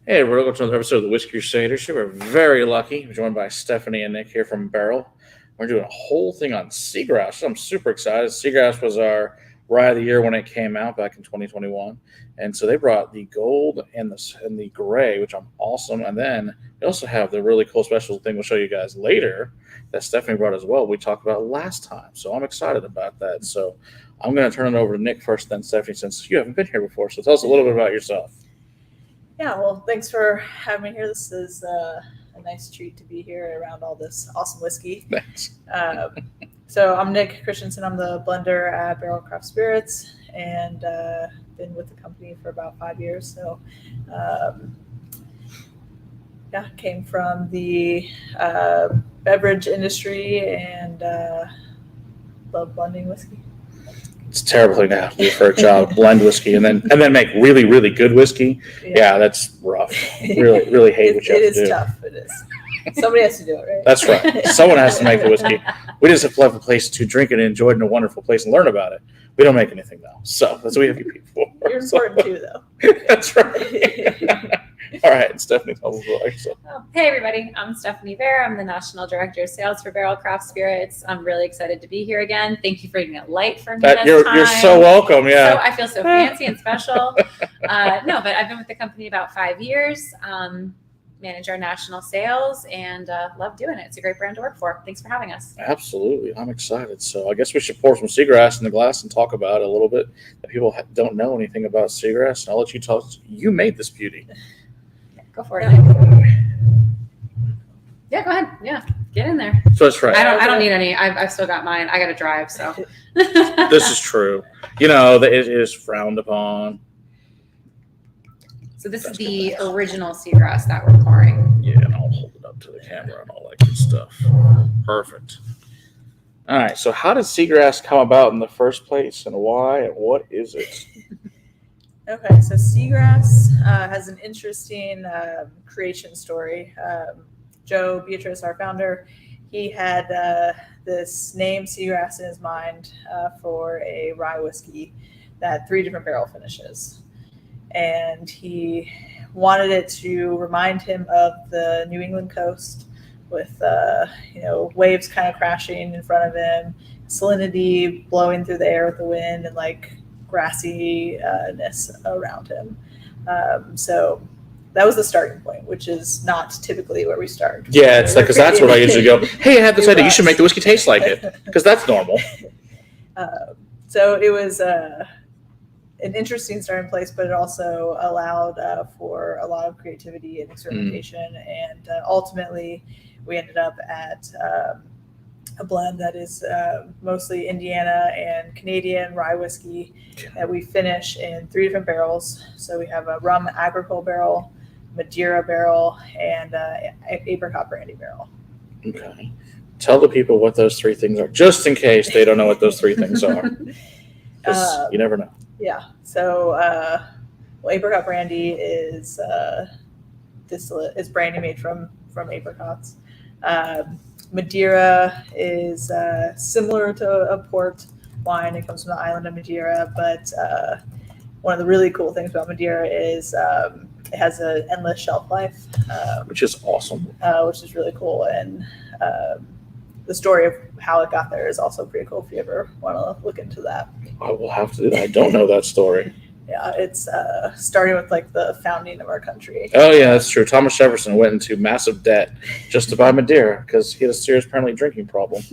Hey, welcome to another episode of the Whiskey Crusaders. We're very lucky. We're joined by Stefanie and Nic here from Barrell. We're doing a whole thing on Seagrass. I'm super excited. Seagrass was our rye of the year when it came out back in 2021. And so they brought the gold and the gray, which I'm awesome. And then they also have the really cool special thing we'll show you guys later that Stefanie brought as well. We talked about last time. So I'm excited about that. So I'm going to turn it over to Nic first, then Stefanie, since you haven't been here before. So tell us a little bit about yourself. Yeah, well, thanks for having me here. This is a nice treat to be here around all this awesome whiskey. Thanks. So I'm Nic Christiansen. I'm the blender at Barrell Craft Spirits, and been with the company for about 5 years. So, came from the beverage industry and love blending whiskey. It's a terrible thing to have to do for a job, blend whiskey and then make really, really good whiskey. Yeah, that's rough. Really hate what you have to do. It is tough. It is. Somebody has to do it, right? That's right. Someone has to make the whiskey. We just have to have a place to drink it and enjoy it in a wonderful place and learn about it. We don't make anything, though. So that's what we have you people for. You're important, too, though. That's right. All right, Stefanie, tell us about yourself. Hey, everybody. I'm Stefanie Bair. I'm the National Director of Sales for Barrell Craft Spirits. I'm really excited to be here again. Thank you for making it light for me this time. You're so welcome, yeah. So I feel so fancy and special. But I've been with the company about 5 years, manage our national sales, and love doing it. It's a great brand to work for. Thanks for having us. Absolutely. I'm excited. So I guess we should pour some Seagrass in the glass and talk about it a little bit. That people don't know anything about Seagrass. And I'll let you tell us. You made this beauty. Go for it. Yeah, go ahead. Yeah, get in there. So that's right. I don't need any. I've still got mine. I got to drive, so. This is true. You know, it is frowned upon. So this is the original Seagrass that we're pouring. Yeah, and I'll hold it up to the camera and all that good stuff. Perfect. All right, so how did Seagrass come about in the first place, and why, and what is it? Okay, so Seagrass has an interesting creation story. Joe Beatrice, our founder, he had this name Seagrass in his mind for a rye whiskey that had 3 different barrel finishes. And he wanted it to remind him of the New England coast with, waves kind of crashing in front of him, salinity blowing through the air with the wind, and like grassiness around him. So that was the starting point, which is not typically where we start. Yeah, it's like, because that's what I usually go, hey, I have this idea, you should make the whiskey taste like it, because that's normal. So it was an interesting starting place, but it also allowed for a lot of creativity and experimentation. And ultimately, we ended up at a blend that is mostly Indiana and Canadian rye whiskey that we finish in 3 different barrels. So we have a rum agricole barrel, Madeira barrel, and apricot brandy barrel. Okay. Tell the people what those 3 things are, just in case they don't know what those 3 things are. Because you never know. Yeah. So, apricot brandy is distillate. It's brandy made from apricots. Madeira is similar to a port wine. It comes from the island of Madeira, but one of the really cool things about Madeira is it has an endless shelf life, which is awesome. Which is really cool. And the story of how it got there is also pretty cool if you ever want to look into that. I will have to do that. I don't know that story. Yeah, it's starting with like the founding of our country. Oh yeah, that's true. Thomas Jefferson went into massive debt just to buy Madeira because he had a serious apparently drinking problem.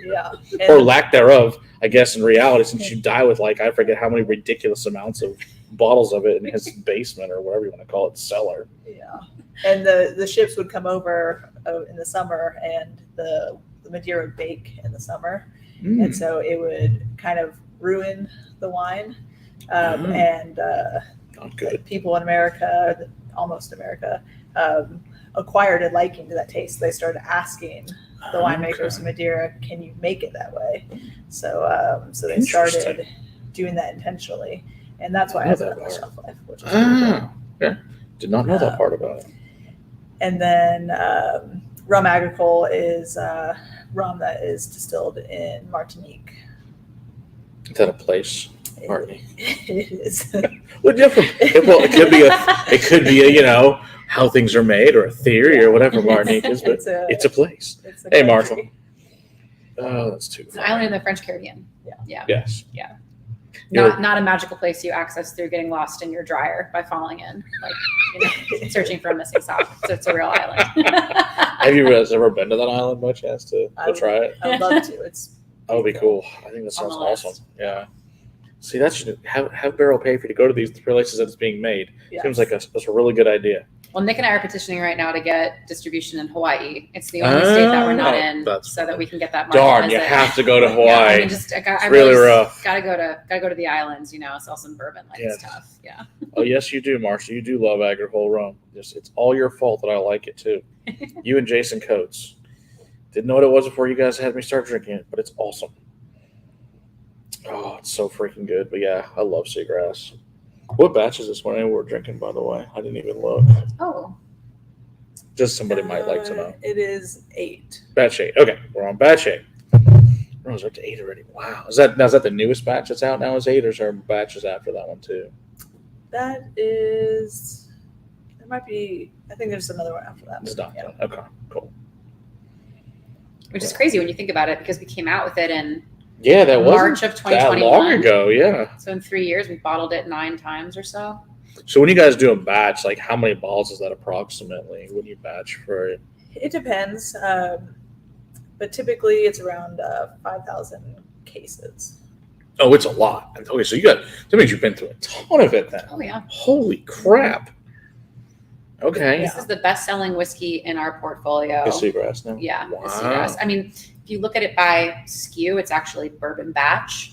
Yeah. Or lack thereof, I guess, in reality, since you die with like, I forget how many ridiculous amounts of bottles of it in his basement or whatever you want to call it, cellar. Yeah. And the ships would come over in the summer, and the Madeira would bake in the summer. And so it would kind of ruin the wine. And not good. People in America, almost America, acquired a liking to that taste. They started asking the winemakers in Madeira, can you make it that way? So they started doing that intentionally. And that's why it has that shelf life. Which is cool. Yeah. Did not know that part about it. And then rum agricole is rum that is distilled in Martinique. Is that a place? Martinique. It is. Well, it could be a how things are made or a theory or whatever Martinique is, but it's a place. It's a Hey, country. Marshall. Oh, that's too It's an far. island in the French Caribbean. Yeah. Yes. Not a magical place you access through getting lost in your dryer by falling in, like searching for a missing sock. So it's a real island. Have you guys ever been to that island by chance to try it? I would love to. It's That would be cool. I think that sounds On the list. awesome. Yeah. See, that should have Barrell pay for you to go to these places that it's being made. yes. Seems like that's a really good idea. Well, Nick and I are petitioning right now to get distribution in Hawaii. It's the only state that we're not Oh, in, that's so that we can get that market Darn, you visit. have to go to Yeah, Hawaii. I mean, I really rough. Gotta go to the islands, sell some bourbon like Yeah. stuff. Yeah. Oh, yes, you do, Marcia. You do love agricole rum. It's all your fault that I like it, too. You and Jason Coates. Didn't know what it was before you guys had me start drinking it, but it's awesome. Oh, it's so freaking good. But yeah, I love Seagrass. What batch is this one we're drinking, by the way? I didn't even look. Oh, Just somebody might like to know. It is 8. Batch 8. Okay, we're on batch 8. Oh, it's up to 8 already. Wow. Is that the newest batch that's out now is 8, or is there batches after that one too? That is. There might be. I think there's another one after that. It's not Yeah. done. Okay, cool. which is crazy when you think about it, because we came out with it in Yeah, that wasn't March of that 2021. long ago. Yeah. So in 3 years, we bottled it 9 times or so. So when you guys do a batch, like how many bottles is that approximately when you batch for it? It depends, but typically it's around 5,000 cases. Oh, it's a lot. Okay, so that means you've been through a ton of it then. Oh yeah. Holy crap. Okay. This is the best-selling whiskey in our portfolio. The Seagrass now? Yeah, Wow. the Seagrass. I mean, if you look at it by SKU, it's actually bourbon batch,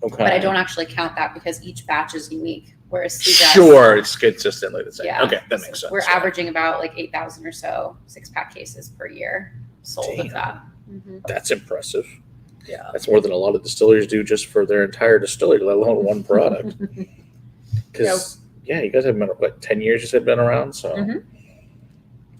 Okay. but I don't actually count that because each batch is unique. Whereas Seagrass, Sure, it's consistently the same. Yeah. Okay, that makes sense. we're Yeah. averaging about like 8,000 or so 6-pack cases per year sold Damn. of that. Mhm. That's impressive. Yeah. That's more than a lot of distilleries do just for their entire distillery, let alone one product. Because, yeah, you guys have been, 10 years you said been around? So Mhm.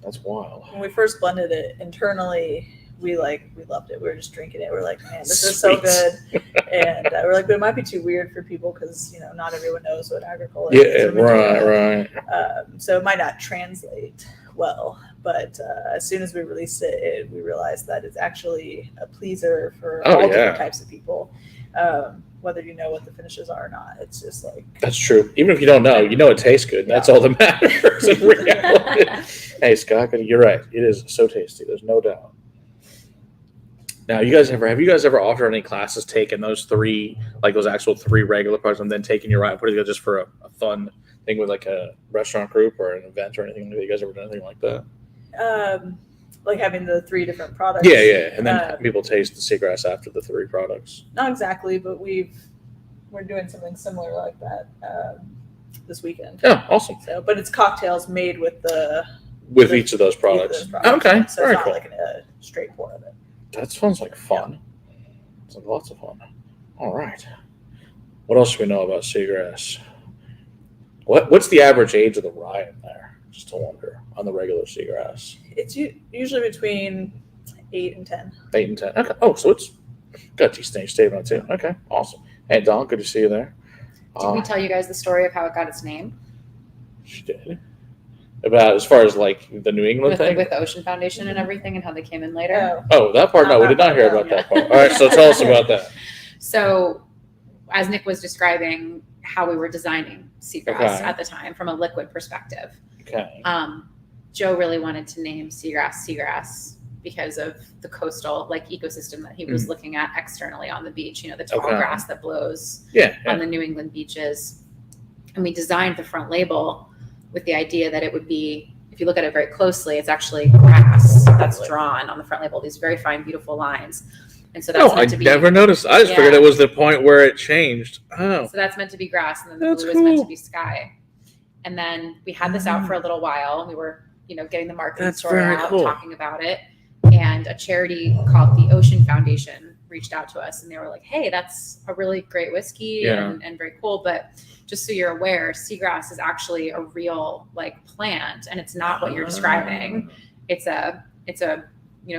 that's wild. When we first blended it internally, we loved it. We were just drinking it. We're like, man, this is so Sweet. good. And we're like, but it might be too weird for people because not everyone knows what agricole is. Yeah, or Madeira. right. So it might not translate well. But as soon as we released it, we realized that it's actually a pleaser for all different types of people, whether you know what the finishes are or not. It's just like That's true. Even if you don't know, it tastes good. That's all that matters in reality. Hey, Scott, you're right. It is so tasty. There's no doubt. Now, have you guys ever offered any classes, taking those 3, like those actual 3 regular parts, and then taking your right, putting it just for a fun thing with like a restaurant group or an event or anything? Have you guys ever done anything like that? like having the 3 different products. Yeah. And then people taste the Seagrass after the 3 products. Not exactly, but we're doing something similar like that this weekend. Yeah, awesome. So, but it's cocktails made with Each of those products. Okay, So very it's not cool. like a straight pour of it. That sounds like fun. It's like lots of fun. All right. What else do we know about Seagrass? What's the average age of the rye in there? Just to wonder on the regular Seagrass. It's usually between 8 and 10. 8 and 10. Okay. Oh, so it's got a decent age statement too. Okay, awesome. Hey, Don, good to see you there. Did we tell you guys the story of how it got its name? She did. About as far as like the New England thing? With the Ocean Foundation and everything and how they came in later? Oh, Oh, that part? No, we did not hear about that part. All right, so tell us about that. So, as Nick was describing how we were designing Seagrass Okay. at the time from a liquid perspective, Okay. Joe really wanted to name Seagrass because of the coastal ecosystem that he was looking at externally on the beach. The tall Okay. grass that blows Yeah. on the New England beaches. And we designed the front label with the idea that it would be, if you look at it very closely, it's actually grass that's drawn on the front label, these very fine, beautiful lines. And so that's No, I meant to be, never noticed. I just Yeah. figured it was the point where it changed. Oh. so that's meant to be grass, and then the That's blue is meant to cool. be sky. And then we had this out for a little while. We were, getting the marketing That's story very out, cool. talking about it. And a charity called the Ocean Foundation reached out to us, and they were like, "Hey, that's a really great whiskey Yeah. and very cool, but just so you're aware, seagrass is actually a real plant, and it's not what you're describing. It's a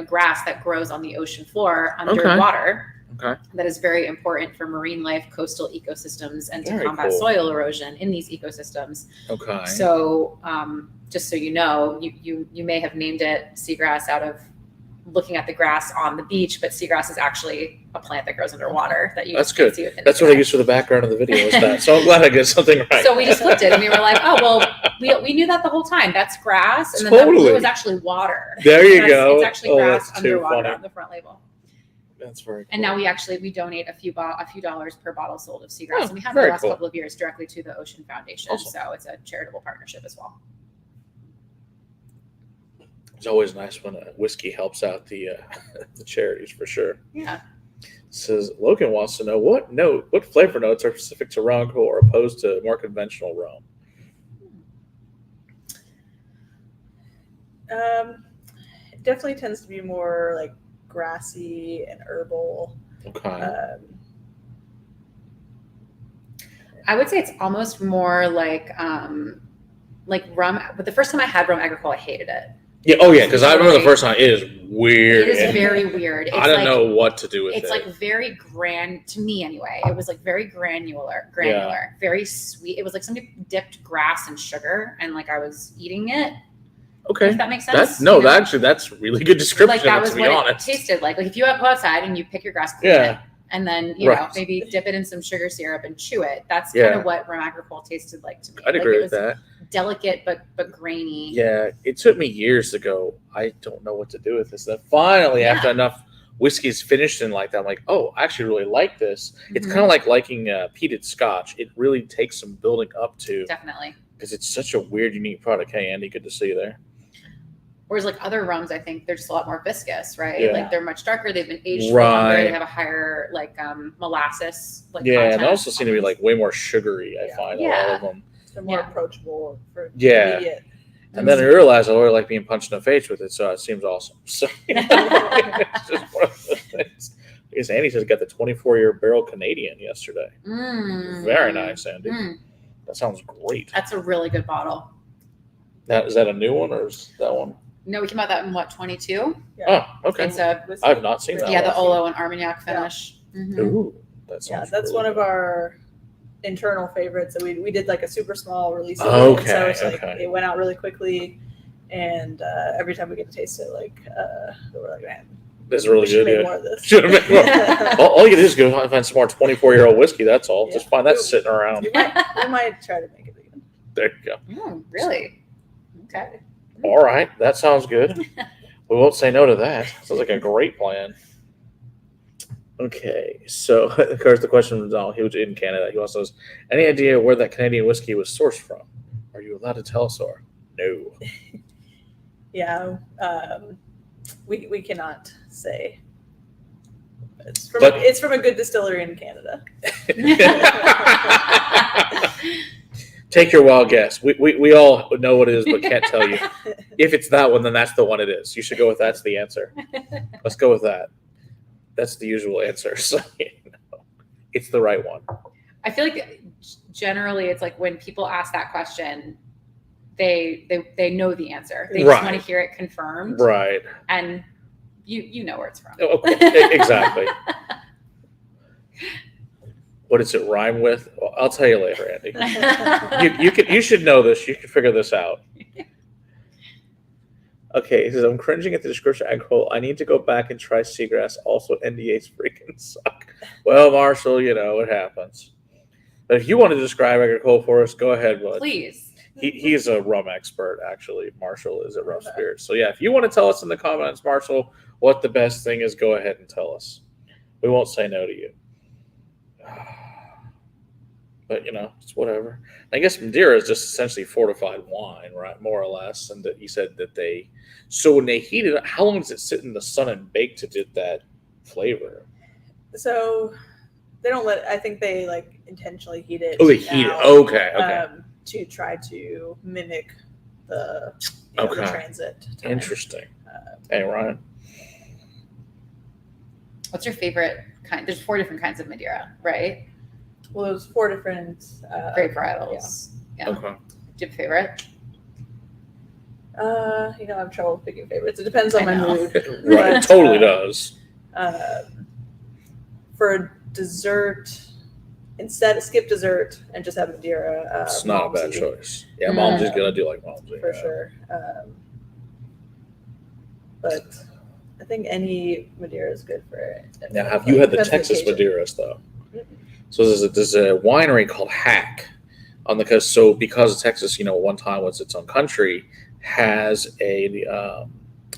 grass that grows on the ocean floor underwater." Okay. That is very important for marine life, coastal ecosystems, and to Very combat cool. soil erosion in these ecosystems. Okay. So just so you know, you may have named it seagrass out of looking at the grass on the beach, but seagrass is actually a plant that grows underwater that you That's can good. see within That's the what I sky. used for the background of the video. Is that? So I'm glad I get something right. So we just flipped it and we were like, oh, well, we knew that the whole time. That's grass. And then that Totally. blue is actually water. There you It's go. It's actually Oh, grass that's too underwater funny. on the front label. That's very cool. And now we donate a few dollars per bottle sold of seagrass. Oh, And we have for the very last cool. couple of years directly to the Ocean Foundation. Awesome. So it's a charitable partnership as well. It's always nice when whiskey helps out the charities for sure. Yeah. Says Logan wants to know what flavor notes are specific to Round or opposed to more conventional rum. It definitely tends to be more like grassy and herbal. Okay. I would say it's almost more like rum. But the first time I had rum agricole, I hated it. Yeah. Oh yeah. Because I remember the first time. It is weird. It is and very weird. It's I don't like, know what to do with It's it. like very grand to me anyway. It was like very granular, very sweet. It was like somebody dipped grass in sugar and like I was eating it. Okay. If that makes sense. That's really good description. Like that was to be what honest. it tasted like. Like if you go outside and you pick your grass, clean Yeah. it, and then you know Right. maybe dip it in some sugar syrup and chew it. That's Yeah. kind of what rum agricole tasted like to me. I'd Like, agree it with was that. Delicate but grainy. Yeah, it took me years to go, I don't know what to do with this. Then finally, Yeah. after enough whiskey's finished and like that, I'm like, oh, I actually really like this. It's Mhm. kind of like liking peated scotch. It really takes some building up to Definitely. because it's such a weird, unique product. Hey, Andy, good to see you there. Whereas like other rums, I think they're just a lot more viscous, right? Yeah. Like they're much darker. They've been aged for longer. Right. They have a higher like molasses. Like Yeah, and content. they also seem to be like way more sugary. I Yeah. find a Yeah. lot of them. They're more Yeah. approachable for Yeah. immediate. And then I realized I really like being punched in the face with it, so it seems awesome. So it's just one of the things. I guess Andy says he got the 24-year Barrell Canadian yesterday. Very nice, Andy. That sounds great. That's a really good bottle. Now, is that a new one or is that one? No, we came out that in what 22. Oh, okay. It's a I've not seen that yeah, the one. Olo and Armagnac finish. Mhm. Ooh, that sounds Yeah, that's really one of good. our internal favorites. So we did like a super small release of Okay, it. So it's like okay. it went out really quickly, and every time we get to taste it, like we're like, man, That's really we should good. make Yeah. more of this. Should have made more. all you do is go find some more 24-year-old whiskey. That's all. Just find that sitting around. we might try to make it again. There you go. Really? Okay. All right, that sounds good. We won't say no to that. Sounds like a great plan. Okay, so of course the question from Donald, he was in Canada. He also says, any idea where that Canadian whiskey was sourced from? Are you allowed to tell us, or no? Yeah, we cannot say. It's from a good distillery in Canada. Take your wild guess. We all know what it is, but can't tell you. If it's that one, then that's the one it is. You should go with that's the answer. Let's go with that. That's the usual answer. So it's the right one. I feel like generally it's like when people ask that question, they know the answer. They just Right. want to hear it confirmed. Right. And you know where it's from. Okay. Exactly. What does it rhyme with? Well, I'll tell you later, Andy. You should know this. You can figure this out. Okay, he says, I'm cringing at the description. I need to go back and try Seagrass. Also, NDAs freaking suck. Well, Marshall, it happens. But if you want to describe agricole for us, go ahead, bud. Please. He's a rum expert, actually. Marshall is a rum spirit. So, yeah, if you want to tell us in the comments, Marshall, what the best thing is, go ahead and tell us. We won't say no to you. But, it's whatever. I guess Madeira is just essentially fortified wine, right? More or less. And that you said that so when they heat it, how long does it sit in the sun and bake to get that flavor? So they don't I think they like intentionally heat it. Oh, they heat it. now, Okay. To try to mimic the transit time. Interesting. Hey, Ryan. What's your favorite kind? There's 4 different kinds of Madeira, right? Well, there's 4 different Grape varietals. Yeah. Okay. Do you have a favorite? I have trouble picking favorites. It depends on I my know. mood. Right. It totally does. For dessert, instead skip dessert and just have Madeira. It's not a bad Malmsey, choice. Yeah, Malmsey's good. I do like Malmsey. for sure. But I think any Madeira is good for it. Now, have you had the Depends on Texas occasion. Madeiras though? So there's a winery called Hack on the coast. So because Texas, at one time was its own country, has a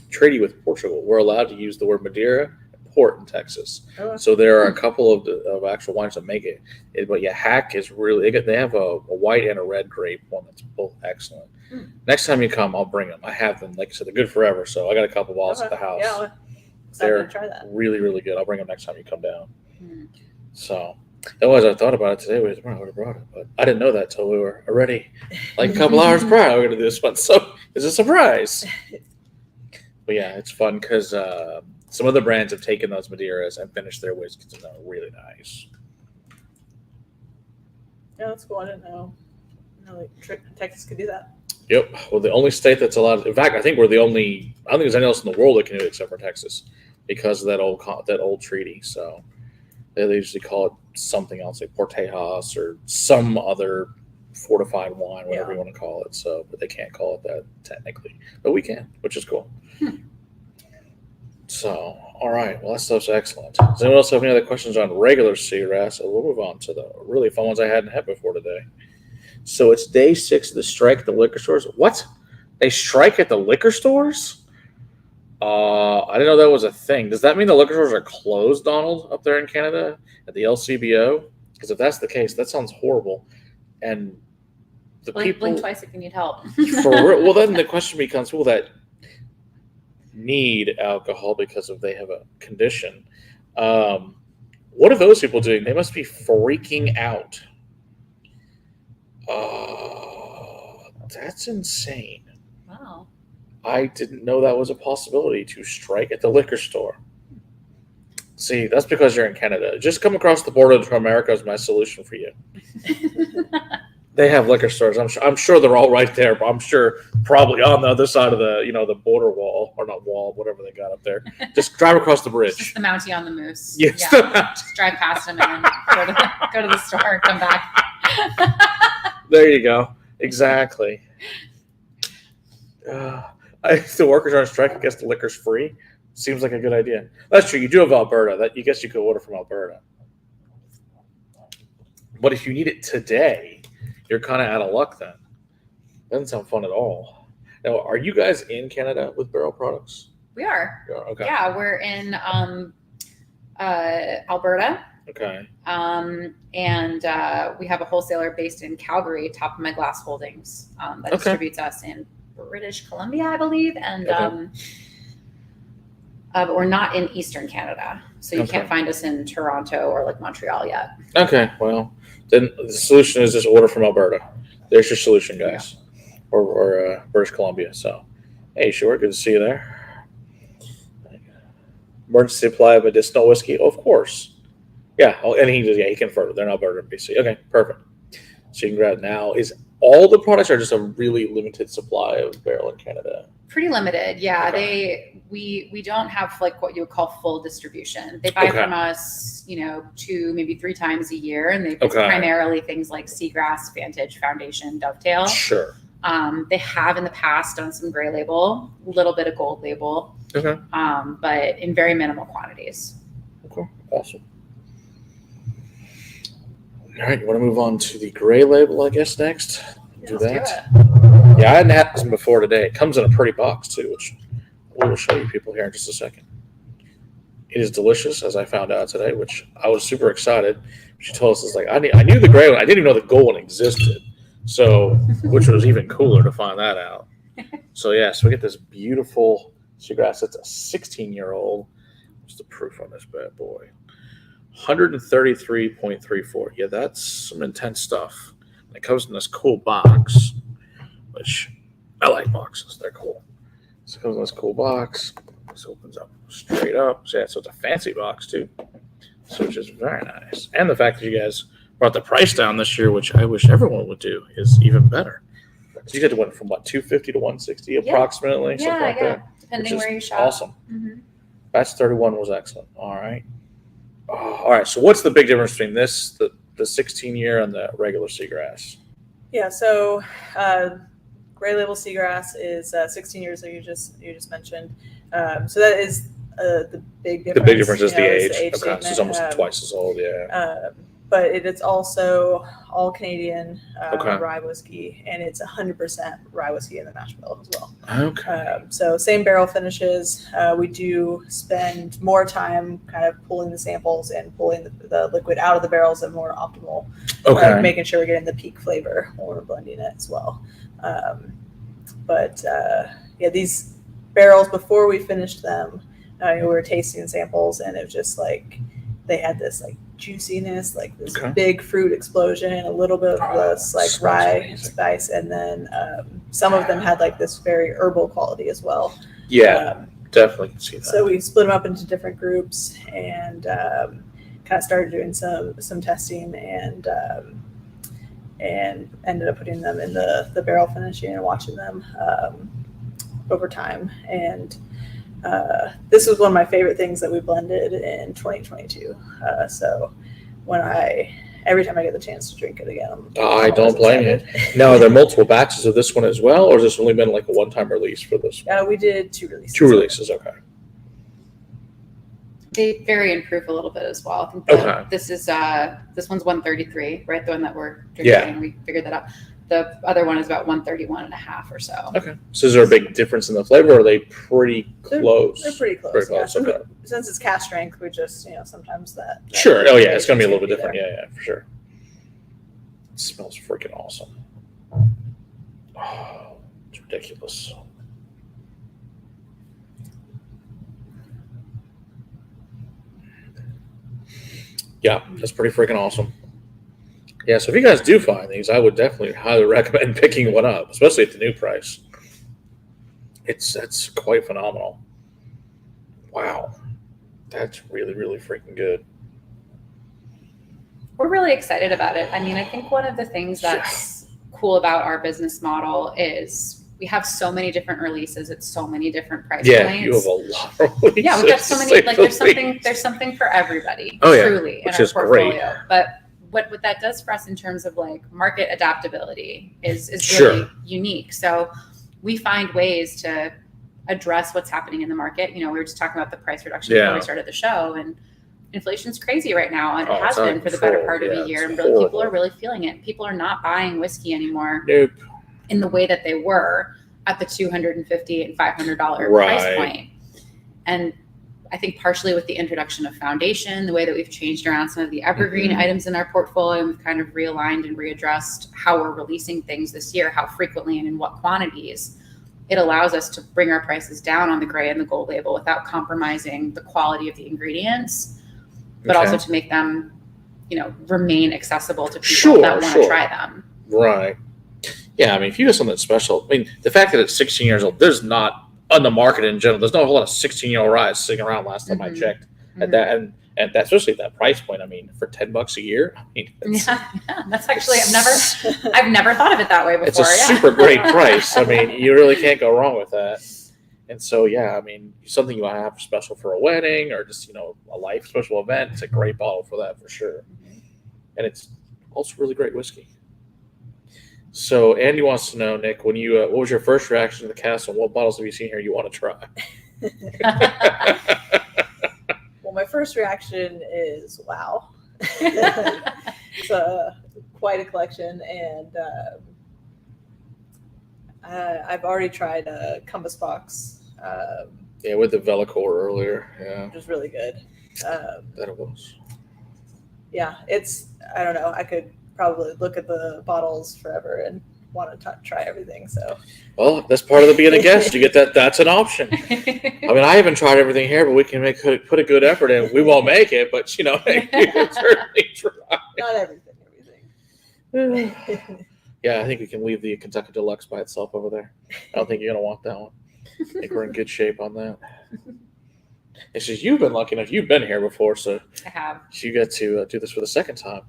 treaty with Portugal. We're allowed to use the word Madeira and port in Texas. Oh, So there are a couple of actual wines that make it. But yeah, Hack is really. They have a white and a red grape one that's both excellent. Next time you come, I'll bring them. I have them. Like I said, they're good forever. So I got a couple bottles at the house. Yeah, I'm They're excited to try that. really, really good. I'll bring them next time you come down. So, otherwise, I thought about it today. I would have brought it, but I didn't know that till we were already like a couple hours prior. We're going to do this one. So it's a surprise. But yeah, it's fun because some other brands have taken those Madeiras and finished their whiskeys and they're really nice. Yeah, that's cool. I didn't know. Texas could do that. Yep. Well, the only state that's allowed. In fact, I think we're the only. I don't think there's anyone else in the world that can do it except for Texas, because of that old treaty. So they usually call it something else, like Portejas or some other fortified wine, whatever you want to call it. So, but they can't call it that technically, but we can, which is cool. So, all right. Well, that stuff's excellent. Does anyone else have any other questions on regular Seagrass? So we'll move on to the really fun ones I hadn't had before today. So it's day 6 of the strike at the liquor stores. What? They strike at the liquor stores? I didn't know that was a thing. Does that mean the liquor stores are closed, Donald, up there in Canada at the LCBO? Because if that's the case, that sounds horrible. And the Blink twice if you need help. for real, well, then the question becomes people that need alcohol because they have a condition. What are those people doing? They must be freaking out. That's insane. Wow. I didn't know that was a possibility to strike at the liquor store. See, that's because you're in Canada. Just come across the border to America is my solution for you. They have liquor stores. I'm sure they're all right there, but I'm sure probably on the other side of the border wall, or not wall, whatever they got up there. Just drive across the bridge. Just the Mountie on the Moose. Yes. Yeah. Just drive past them and then go to the store, come back. There you go. Exactly. If the workers are on strike, I guess the liquor's free. Seems like a good idea. That's true. You do have Alberta. You guess you could order from Alberta. But if you need it today, you're kind of out of luck then. Doesn't sound fun at all. Now, are you guys in Canada with Barrell Products? We are. Okay. Yeah, we're in Alberta. Okay. And we have a wholesaler based in Calgary, Top of My Glass Holdings, that distributes us in British Columbia, I believe. And but we're not in Eastern Canada. So you can't find us in Toronto or like Montreal yet. Okay. Well, then the solution is just order from Alberta. There's your solution, guys. Yeah. Or British Columbia. So, hey, sure. Good to see you there. Emergency supply of medicinal whiskey? Of course. Yeah. And he confirmed it. They're in Alberta and BC. Okay. Perfect. So you can grab it now. Is all the products are just a really limited supply of Barrell in Canada? Pretty limited. Yeah. Okay. We don't have like what you would call full distribution. They buy from us, 2, maybe 3 times a year. And they primarily things like Seagrass, Vantage, Foundation, Dovetail. Sure. They have in the past done some gray label, a little bit of gold label, but in very minimal quantities. Okay. Awesome. All right, you want to move on to the gray label, I guess, next? Do that. Yeah, I hadn't had this before today. It comes in a pretty box, too, which we will show you people here in just a second. It is delicious, as I found out today, which I was super excited. She told us, it's like, I knew the gray one. I didn't even know the gold one existed. So, which was even cooler to find that out. So, we get this beautiful Seagrass. It's a 16-year-old. What's the proof on this bad boy? 133.34. Yeah, that's some intense stuff. And it comes in this cool box, which I like boxes. They're cool. So it comes in this cool box. This opens up straight up. So, so it's a fancy box, too. So it's just very nice. And the fact that you guys brought the price down this year, which I wish everyone would do, is even better. So you get to went from $250 to $160 approximately, something like that. Depending where you shop. Awesome. Batch 31 was excellent. All right. All right. So what's the big difference between this, the the 16-year and the regular Seagrass? Yeah, so gray label Seagrass is 16 years, like you just mentioned. So that is the big difference. The big difference is you know, the is age. the age Okay, so it's statement. almost twice as old. Yeah. But it's also all Canadian Okay. rye whiskey, and it's 100% rye whiskey in the mash bill as well. Okay. So same barrel finishes. We do spend more time kind of pulling the samples and pulling the liquid out of the barrels at more optimal, Okay. making sure we're getting the peak flavor when we're blending it as well. Yeah, these barrels, before we finished them, we were tasting samples, and it was just like they had this like juiciness, like this big fruit explosion, a little bit of this like rye spice, and then some of them had like this very herbal quality as well. Yeah, definitely can see that. So we split them up into different groups and kind of started doing some testing and ended up putting them in the barrel finishing and watching them over time. And this was one of my favorite things that we blended in 2022. So every time I get the chance to drink it again, I don't blame you. Now, are there multiple batches of this one as well, or has this only been like a one-time release for this one? We did 2 releases. 2 releases, okay. They vary in proof a little bit as well. I think this one's 133, right? The one that we're drinking. Yeah. We figured that out. The other one is about 131.5 or so. Okay. So is there a big difference in the flavor, or are they pretty close? They're pretty close. Pretty close, okay. Since it's cast strength, we just, sometimes that Sure. Oh, yeah. It's going to be a little bit different. Yeah, for sure. It smells freaking awesome. Oh, it's ridiculous. Yeah, that's pretty freaking awesome. Yeah, so if you guys do find these, I would definitely highly recommend picking one up, especially at the new price. That's quite phenomenal. Wow. That's really, really freaking good. We're really excited about it. I mean, I think one of the things that's cool about our business model is we have so many different releases at so many different price points. Yeah, you have a lot of releases. Yeah, we've got so many, like there's something for everybody, truly, in our portfolio. Great. But what that does for us in terms of like market adaptability is really unique. So we find ways to address what's happening in the market. We were just talking about the price reduction before we started the show, and inflation's crazy right now, and it has been for the better part of a year. And really, people are really feeling it. People are not buying whiskey anymore in the way that they were at the $250 and $500 price point. And I think partially with the introduction of Foundation, the way that we've changed around some of the evergreen items in our portfolio, and we've kind of realigned and readdressed how we're releasing things this year, how frequently and in what quantities, it allows us to bring our prices down on the gray and the gold label without compromising the quality of the ingredients, but also to make them, remain accessible to people that want to try them. Right. Yeah, I mean, if you have something special, I mean, the fact that it's 16 years old, there's not on the market in general. There's not a whole lot of 16-year-old rye sitting around. Last time I checked, at that, and that, especially at that price point. I mean, for $10 a year, I mean, that's actually I've never thought of it that way before. It's a super great price. I mean, you really can't go wrong with that. And so, I mean, something you want to have special for a wedding or just a life special event. It's a great bottle for that for sure, and it's also really great whiskey. So Andy wants to know, Nick, when what was your first reaction to the cast, and what bottles have you seen here you want to try? Well, my first reaction is wow. It's quite a collection, and I've already tried Compass Box. With the Velicore earlier, which was really good. That it was. Yeah, I don't know. I could probably look at the bottles forever and want to try everything. So, well, that's part of the being a guest. You get that. That's an option. I mean, I haven't tried everything here, but we can put a good effort in. We won't make it, but you can certainly try. Not everything. Yeah, I think we can leave the Kentucky Deluxe by itself over there. I don't think you're gonna want that one. I think we're in good shape on that. It's just you've been lucky enough. You've been here before, so I have. You get to do this for the second time.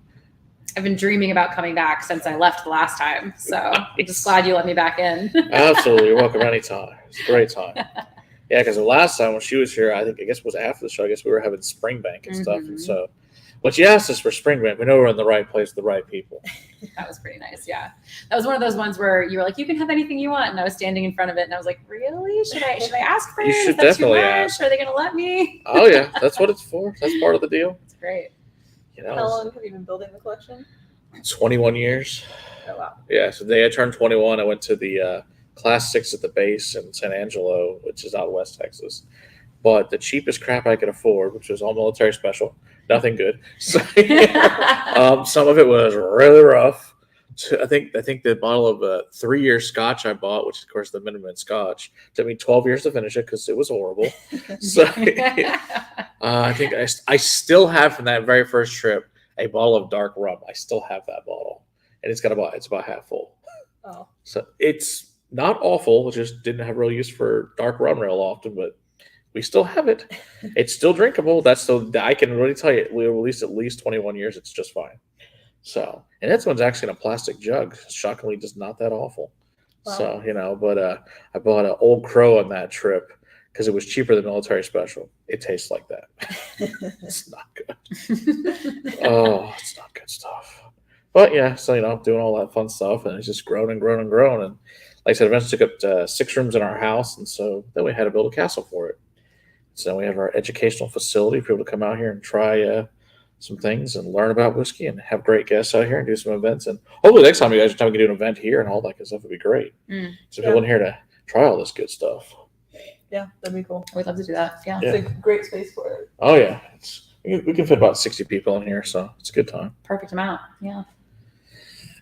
I've been dreaming about coming back since I left the last time, so I'm just glad you let me back in. Absolutely, you're welcome anytime. It's a great time. Yeah, because the last time when she was here, I guess it was after the show. I guess we were having spring bank and stuff, and so But you asked us for spring blend. We know we're in the right place with the right people. That was pretty nice. Yeah. That was one of those ones where you were like, you can have anything you want. And I was standing in front of it and I was like, really? Should I ask for it? You should Is that definitely too much? ask. Are they going to let me? Oh yeah, that's what it's for. That's part of the deal. It's great. You know, How long have you been building the collection? 21 years. Oh wow. Yeah, so the day I turned 21, I went to the Class 6 at the base in San Angelo, which is out West Texas. But the cheapest crap I could afford, which was all military special, nothing good. So, some of it was really rough. I think the bottle of 3-year scotch I bought, which is of course the minimum scotch, took me 12 years to finish it because it was horrible. So I think I still have from that very first trip a bottle of dark rum. I still have that bottle, and it's about half full. Oh. So it's not awful. It just didn't have real use for dark rum real often, but we still have it. It's still drinkable. I can really tell you, we released at least 21 years. It's just fine. So, and this one's actually in a plastic jug. Shockingly, just not that awful. Wow. So, but I bought an Old Crow on that trip because it was cheaper than military special. It tastes like that. It's not good. Oh, it's not good stuff. But yeah, so, doing all that fun stuff, and it's just grown and grown and grown. And like I said, eventually took up 6 rooms in our house, and so then we had to build a castle for it. So we have our educational facility for people to come out here and try some things and learn about whiskey and have great guests out here and do some events. And hopefully next time we can do an event here and all that good stuff would be great. So people in here to try all this good stuff. Yeah, that'd be cool. We'd love to do that. Yeah. It's a great space for it. Oh yeah, we can fit about 60 people in here, so it's a good time. Perfect amount. Yeah.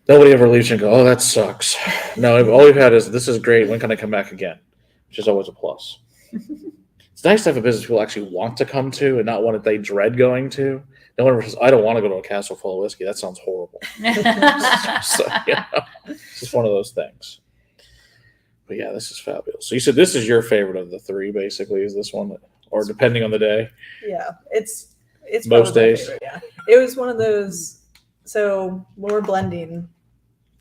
Nobody ever leaves and go, oh, that sucks. No, all we've had is, this is great. When can I come back again? Which is always a plus. It's nice to have a business people actually want to come to and not one that they dread going to. No one ever says, I don't want to go to a castle full of whiskey. That sounds horrible. So, it's just one of those things. But yeah, this is fabulous. So you said this is your favorite of the 3, basically, is this one? Or depending on the day? Yeah, it's most days. Favorite, yeah. It was one of those, so when we're blending,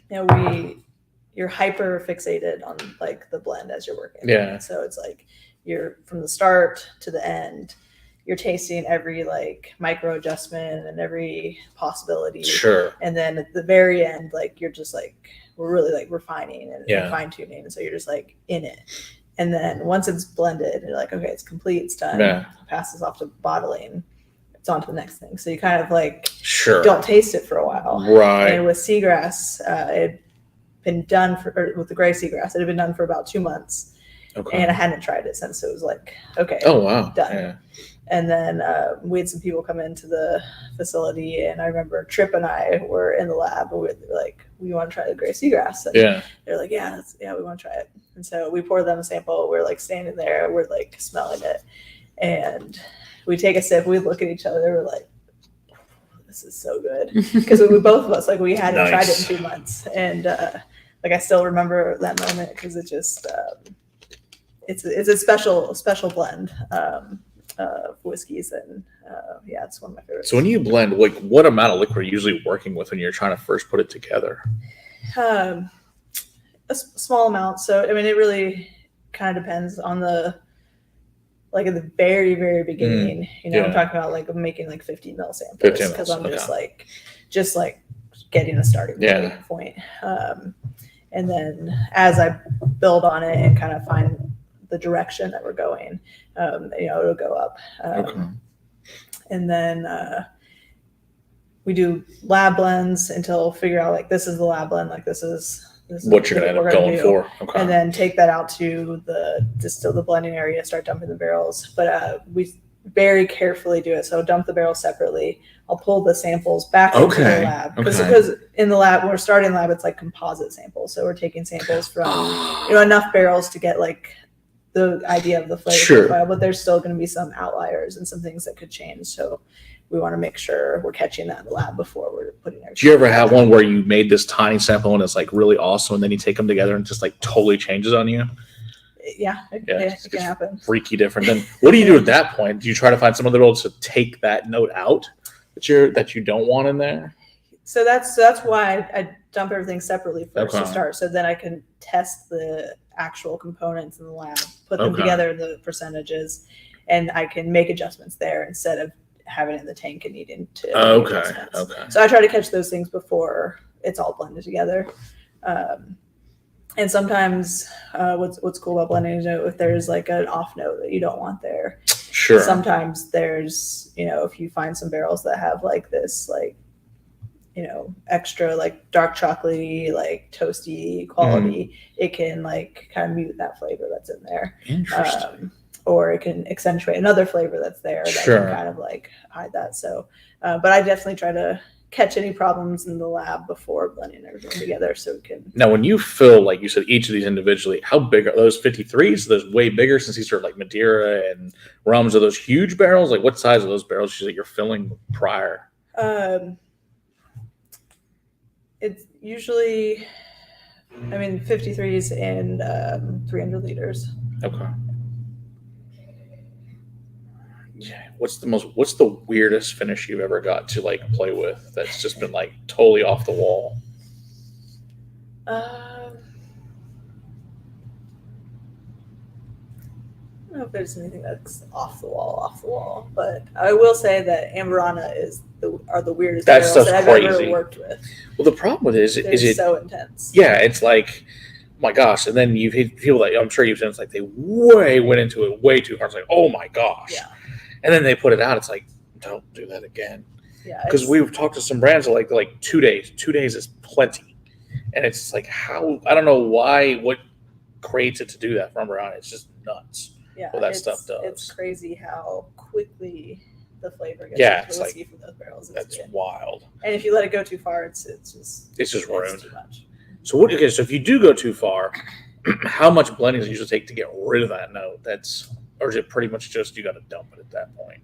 you're hyper fixated on like the blend as you're working. Yeah. So it's like you're from the start to the end, you're tasting every like micro adjustment and every possibility. Sure. And then at the very end, like you're just like, we're really like refining and fine tuning. And so you're just like in it. And then once it's blended, you're like, okay, it's complete, it's done. Yeah. Passes off to bottling. It's on to the next thing. So you kind of like don't taste it for a while. Right. And with Seagrass, it had been done with the gray Seagrass, it had been done for about 2 months. Okay. And I hadn't tried it since. So it was like, okay. Oh, wow. Done. Yeah. And then we had some people come into the facility, and I remember Tripp and I were in the lab, and we were like, we want to try the gray Seagrass. And they're like, yeah, we want to try it. And so we pour them a sample. We're like standing there, we're like smelling it, and we take a sip. We look at each other. We're like, this is so good, because we both of us, like, we hadn't tried it in 2 months, and like I still remember that moment because it just it's a special blend of whiskeys, and it's one of my favorites. So when you blend, like, what amount of liquid are you usually working with when you're trying to first put it together? A small amount. So I mean, it really kind of depends on the, like, at the very, very beginning. I'm talking about like making like 50 ml samples, because I'm just like getting a starting point. And then as I build on it and kind of find the direction that we're going, it'll go up. And then we do lab blends until figure out, like, this is the lab blend, like this is what you're going to end up going for. Okay. And then take that out to distill the blending area, start dumping the barrels. But we very carefully do it. So dump the barrels separately. I'll pull the samples back into the lab, because in the lab, when we're starting lab, it's like composite samples. So we're taking samples from enough barrels to get like the idea of the flavor profile, but there's still going to be some outliers and some things that could change. So we want to make sure we're catching that in the lab before we're putting our. Do you ever have one where you made this tiny sample and it's like really awesome, and then you take them together and it just like totally changes on you? Yeah, it can happen. Freaky different. Then what do you do at that point? Do you try to find some other way to take that note out that you don't want in there? So that's why I dump everything separately first to start, so then I can test the actual components in the lab, put them together, the percentages, and I can make adjustments there instead of have it in the tank and needing to make Okay. adjustments. Okay. So I try to catch those things before it's all blended together. And sometimes what's cool about blending is if there's like an off note that you don't want there. Sure. Sometimes there's, if you find some barrels that have like this, like, extra like dark chocolatey, like toasty quality, it can like kind of mute that flavor that's in there. Interesting. Or it can accentuate another flavor that's there that Sure. can kind of like hide that. So, but I definitely try to catch any problems in the lab before blending everything together so we can. Now, when you fill, like you said, each of these individually, how big are those 53s? Are those way bigger since these are like Madeira and rums? Are those huge barrels? Like what size are those barrels that you're filling prior? It's usually, 53s and 300 liters. Okay. Yeah. What's the weirdest finish you've ever got to like play with that's just been like totally off the wall? I don't know if there's anything that's off the wall, but I will say that Amburana are the weirdest That barrels stuff's that I've crazy. ever worked with. Well, the problem with it is They're it so intense. yeah, it's like, oh my gosh, and then you feel like, I'm sure you've seen, it's like they went into it way too hard. It's like, oh my gosh. Yeah. And then they put it out. It's like, don't do that again. Yeah. Because we've talked to some brands that like 2 days. 2 days is plenty. And it's like, how, I don't know what creates it to do that from around. It's just nuts. Yeah, what that stuff does. It's crazy how quickly the flavor gets Yeah, into it's whiskey like, from those barrels. That's wild. And if you let it go too far, it's just ruined. too much. So so if you do go too far, how much blending does it usually take to get rid of that note? Or is it pretty much just you got to dump it at that point?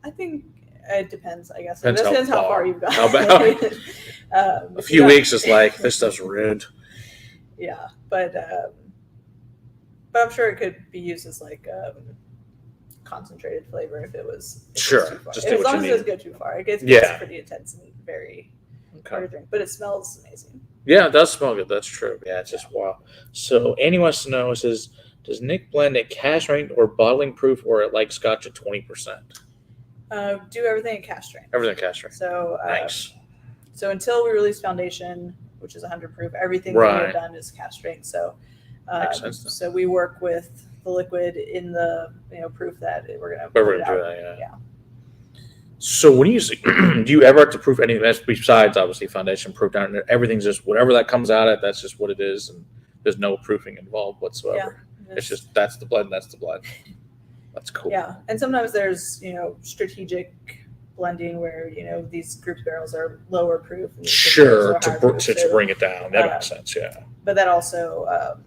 I think it depends. I guess Depends it depends how how far you've How gone. about a few weeks is like, this stuff's ruined. Yeah, but I'm sure it could be used as like concentrated flavor if it was Sure, too far. just As do what long you as it need. doesn't go too far, it gets Yeah. pretty intense and very hard Okay. to drink. But it smells amazing. Yeah, it does smell good. That's true. Yeah, it's just wow. So Annie wants to know, says, does Nic blend at cask strength or bottling proof or at like Scotch at 20%? Do everything in cask strength. Everything cask strength. So Nice. So until we release foundation, which is 100 proof, everything we Right. have done is cask strength. So Makes sense then. so we work with the liquid in the proof that we're gonna But put we're it gonna do out. that, yeah. Yeah. So when you do you ever have to proof anything that's besides obviously foundation proof down? Everything's just whatever that comes out at. That's just what it is, and there's no proofing involved whatsoever. It's just that's the blend. That's the blend. That's cool. Yeah, and sometimes there's strategic blending where these group barrels are lower proof. And these group barrels Sure, are higher proof. to So- bring it down. That makes sense. Yeah. But that also,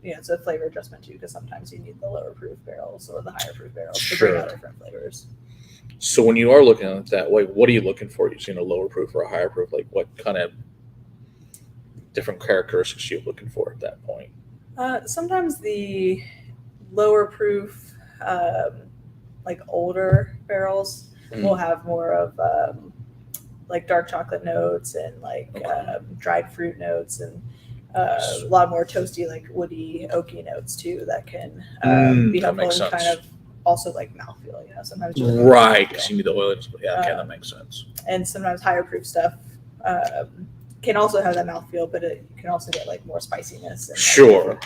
it's a flavor adjustment too, because sometimes you need the lower proof barrels or the higher proof barrels to bring out different flavors. So when you are looking at it that way, what are you looking for? You seeing a lower proof or a higher proof? Like what kind of different characteristics are you looking for at that point? Sometimes the lower proof, like older barrels, will have more of like dark chocolate notes and like dried fruit notes and a lot more toasty, like woody, oaky notes too that can be that helpful makes and sense. kind of also like mouthfeel. Sometimes you really Right, mouthfeel. because you need the oil. Yeah, okay, that makes sense. And sometimes higher proof stuff can also have that mouthfeel, but it can also get like more spiciness and Sure.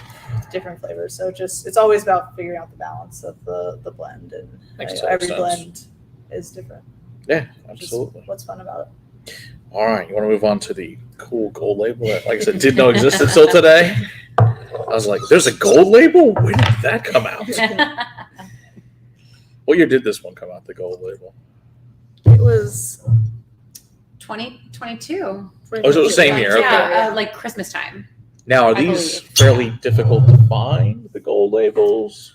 different flavors. So it's always about figuring out the balance of the blend, and Makes total every sense. blend is different. Yeah, Which is absolutely. what's fun about it. All right, you want to move on to the cool gold label that, like I said, didn't know existed until today. I was like, "There's a gold label? When did that come out? What year did this one come out? The gold label? It was 2022. Oh, so it was the same year. Okay. Yeah, like Christmas time. Now, are I these believe. fairly difficult to find? The gold labels?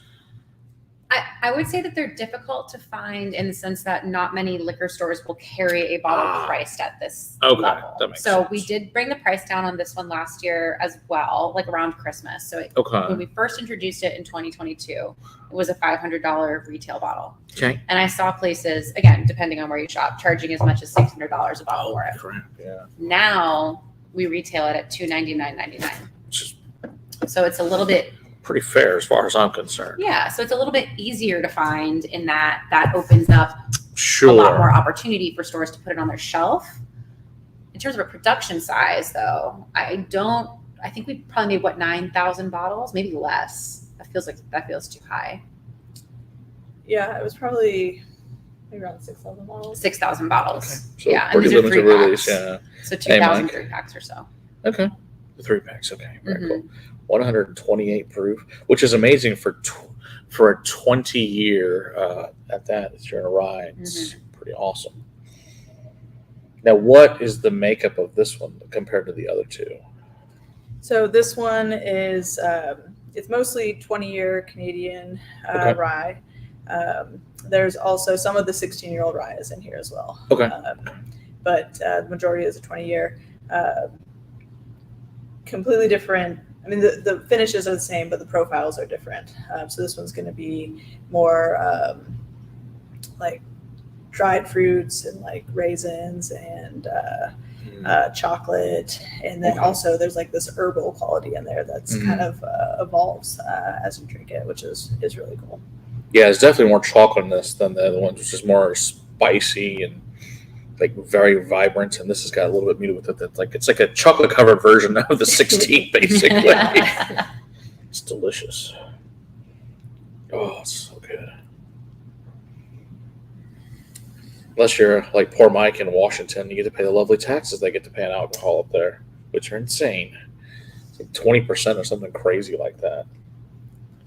I would say that they're difficult to find in the sense that not many liquor stores will carry a bottle priced at this Okay, level. that makes So sense. we did bring the price down on this one last year as well, like around Christmas. So when Okay. we first introduced it in 2022, it was a $500 retail bottle. Okay. And I saw places, again, depending on where you shop, charging as much as $600 a bottle for it. Crap, yeah. Now we retail it at $299.99. Which is So it's a little bit, pretty fair as far as I'm concerned. yeah. So it's a little bit easier to find in that opens up Sure. a lot more opportunity for stores to put it on their shelf. In terms of a production size, though, I think we probably made 9,000 bottles, maybe less. That feels too high. Yeah, it was probably maybe around 6,000 bottles. 6,000 bottles. Okay. So Yeah, and pretty these are limited 3 release. packs. Yeah. So Hey, 2,000 Mike. 3 packs or so. Okay. The 3 packs. Okay. Very Mhm. cool. 128 proof, which is amazing for a 20-year at that. It's your rye. It's pretty awesome. Now, what is the makeup of this one compared to the other two? So this one is it's mostly 20-year Canadian Okay. rye. There's also some of the 16-year-old rye is in here as well. Okay. But the majority is a 20-year. Completely different. I mean, the finishes are the same, but the profiles are different. So this one's going to be more like dried fruits and like raisins and chocolate, and then also there's like this herbal quality in there that's kind of evolves as you drink it, which is really cool. Yeah, it's definitely more chocolate in this than the other ones, which is more spicy and like very vibrant. And this has got a little bit muted with it. It's like a chocolate covered version of the 16, basically. It's delicious. Oh, it's so good. Unless you're like poor Mike in Washington, you get to pay the lovely taxes they get to pay on alcohol up there, which are insane. It's like 20% or something crazy like that.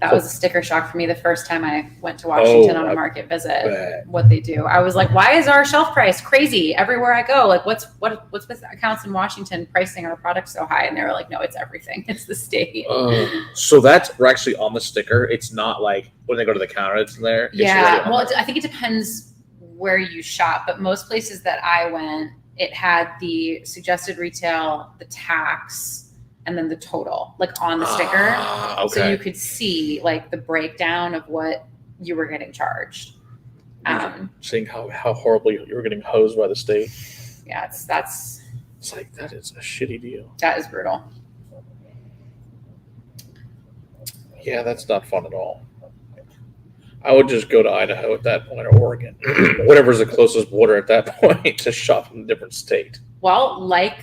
That was a sticker shock for me the first time I went to Washington on a market visit. bet. What they do, I was like, "Why is our shelf price crazy everywhere I go? Like, what's with accounts in Washington pricing our products so high?" And they were like, "No, it's everything. It's the state." So that's we're actually on the sticker. It's not like when they go to the counter, it's there. It's Yeah, already on there. I think it depends where you shop, but most places that I went, it had the suggested retail, the tax, and then the total, like on the sticker. Okay. So you could see like the breakdown of what you were getting charged. Seeing how horribly you were getting hosed by the state. Yeah, it's like that is a shitty deal. that is brutal. Yeah, that's not fun at all. I would just go to Idaho at that point, or Oregon, whatever's the closest border at that point, to shop in a different state. Well, like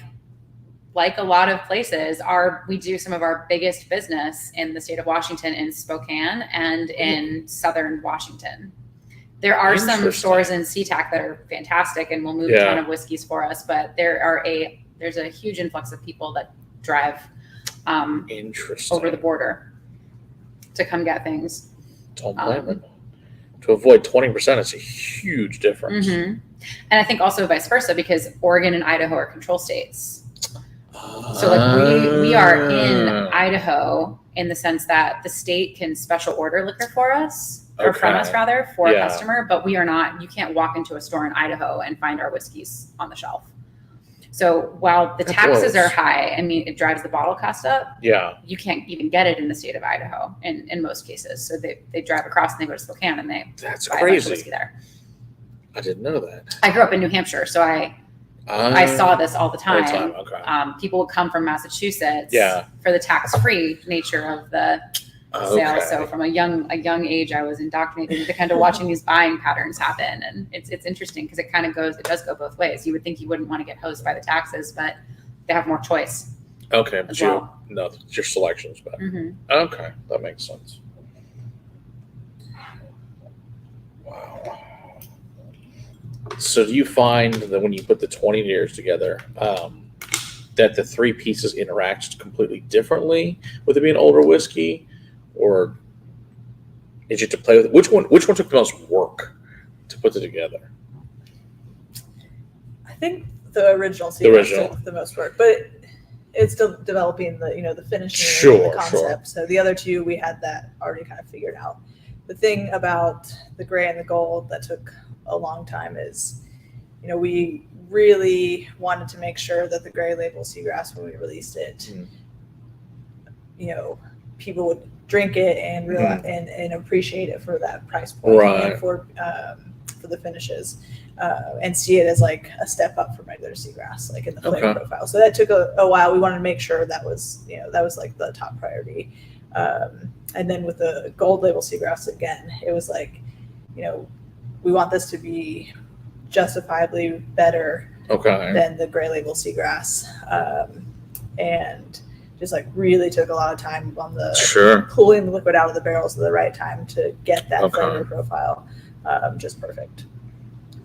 a lot of places, we do some of our biggest business in the state of Washington, in Spokane and in southern Washington. There are some stores in SeaTac that are fantastic and will move a ton of whiskeys for us, but there's a huge influx of people that drive over the border to come get things. Don't blame them. To avoid 20%, it's a huge difference. And I think also vice versa, because Oregon and Idaho are control states. So like we are in Idaho in the sense that the state can special order liquor for us, or from us rather, for a customer, but we are not. You can't walk into a store in Idaho and find our whiskeys on the shelf. So while the taxes are high, I mean, it drives the bottle cost up. Yeah. You can't even get it in the state of Idaho in most cases. So they drive across and they go to Spokane and they That's buy a bunch of crazy. whiskey there. I didn't know that. I grew up in New Hampshire, so I saw this all the time. Okay. People would come from Massachusetts for the tax-free nature of the sale. So from a young age, I was indoctrinated into kind of watching these buying patterns happen, and it's interesting because it does go both ways. You would think you wouldn't want to get hosed by the taxes, but they have more choice. Okay, but your selection's better. Okay, that makes sense. Wow. So do you find that when you put the 20 years together, that the three pieces interact completely differently with it being older whiskey, or did you have to play with it? Which one took the most work to put it together? I think the original Seagrass took the most work, but it's still developing the finishing and the concept. So the other two, we had that already kind of figured out. The thing about the gray and the gold that took a long time is, we really wanted to make sure that the gray label Seagrass, when we released it, people would drink it and realize and appreciate it for that price point, and for the finishes, and see it as like a step up from regular Seagrass, like in the flavor profile. So that took a while. We wanted to make sure that was like the top priority. And then with the gold label Seagrass, again, it was like, we want this to be justifiably better Okay. than the gray label Seagrass. And just like really took a lot of time on the Sure. pulling the liquid out of the barrels at the right time to get that Okay. flavor profile just perfect.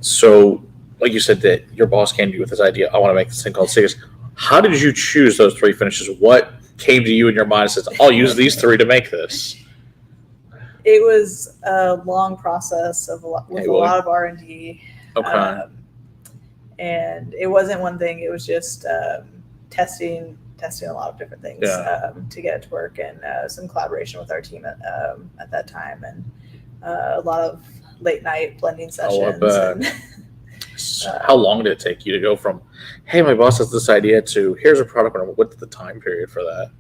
So, like you said, that your boss came to you with this idea. I want to make this thing called Seagrass. How did you choose those 3 finishes? What came to you in your mind and says, I'll use these 3 to make this? It was a long process with Hey, a lot of R&D. Okay. And it wasn't one thing. It was just testing a lot of different things to get it to work, and some collaboration with our team at that time, and a lot of late night blending sessions. How long did it take you to go from, hey, my boss has this idea, to here's a product? What's the time period for that?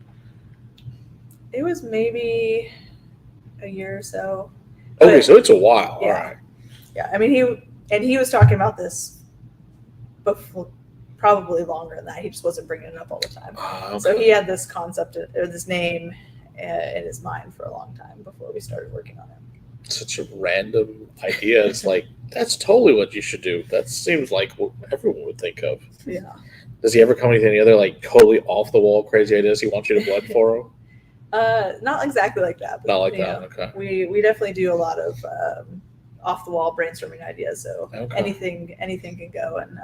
It was maybe a year or so. Okay, But- so it's a while. Yeah. All right. Yeah, I mean, he was talking about this before, probably longer than that. He just wasn't bringing it up all the time. Okay. So he had this concept or this name in his mind for a long time before we started working on it. Such a random idea. It's like, that's totally what you should do. That seems like what everyone would think of. Yeah. Does he ever come with any other like totally off the wall crazy ideas he wants you to blend for him? Not exactly like that. But, Not like you that. know, Okay. we definitely do a lot of off the wall brainstorming ideas. So Okay. anything can go. And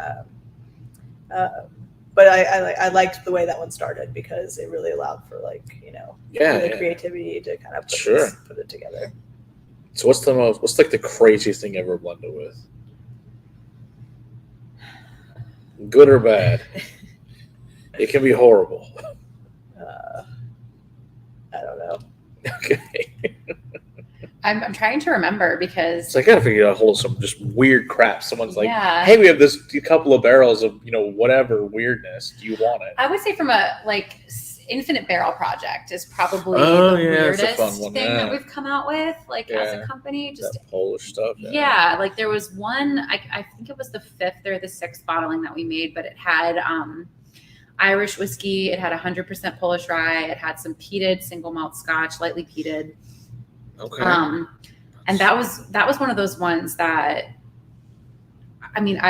but I liked the way that one started because it really allowed for the creativity to kind of put it together. So what's like the craziest thing you ever blended with? Good or bad? It can be horrible. I don't know. Okay. I'm trying to remember because So I gotta figure out a hold of some just weird crap. Someone's like, Yeah. hey, we have this couple of barrels of, whatever weirdness. Do you want it? I would say from a infinite barrel project is probably Oh, the yeah, weirdest it's a fun one, thing yeah. that we've come out with as a company. Just That Polish stuff. yeah, like there was one, I think it was the 5th or the 6th bottling that we made, but it had Irish whiskey, it had 100% Polish rye, it had some peated single malt scotch, lightly peated. Okay. And that was one of those ones that, I mean,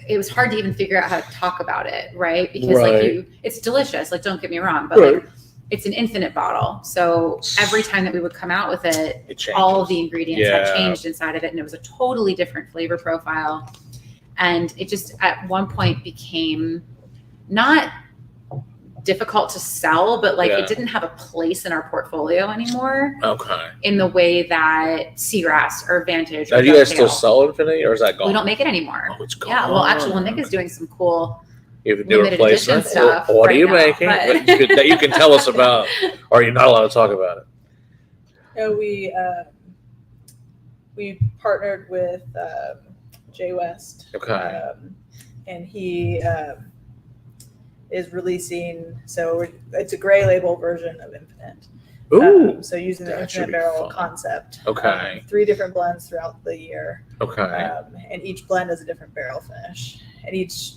it was hard to even figure out how to talk about it, right? Because it's delicious, like don't get me wrong, but like it's an infinite bottle. So every time that we would come out with it all of the ingredients had changed inside of it, and it was a totally different flavor profile. And it just at one point became not difficult to sell, but it didn't have a place in our portfolio anymore. Okay. In the way that Seagrass or Vantage. Now, do you guys still sell Infinity, or is that gone? We don't make it anymore. Oh, it's gone. Yeah, well, actually, Nick is doing some cool You have to do limited edition replacement. stuff. What are right you now, making? but- That you can tell us about, or you're not allowed to talk about it? We partnered with Jay West. Okay. And he is releasing, so it's a gray label version of Infinite. Ooh. So using the that should Infinite be barrel fun. concept. Okay. 3 different blends throughout the year. Okay. And each blend is a different barrel finish. And each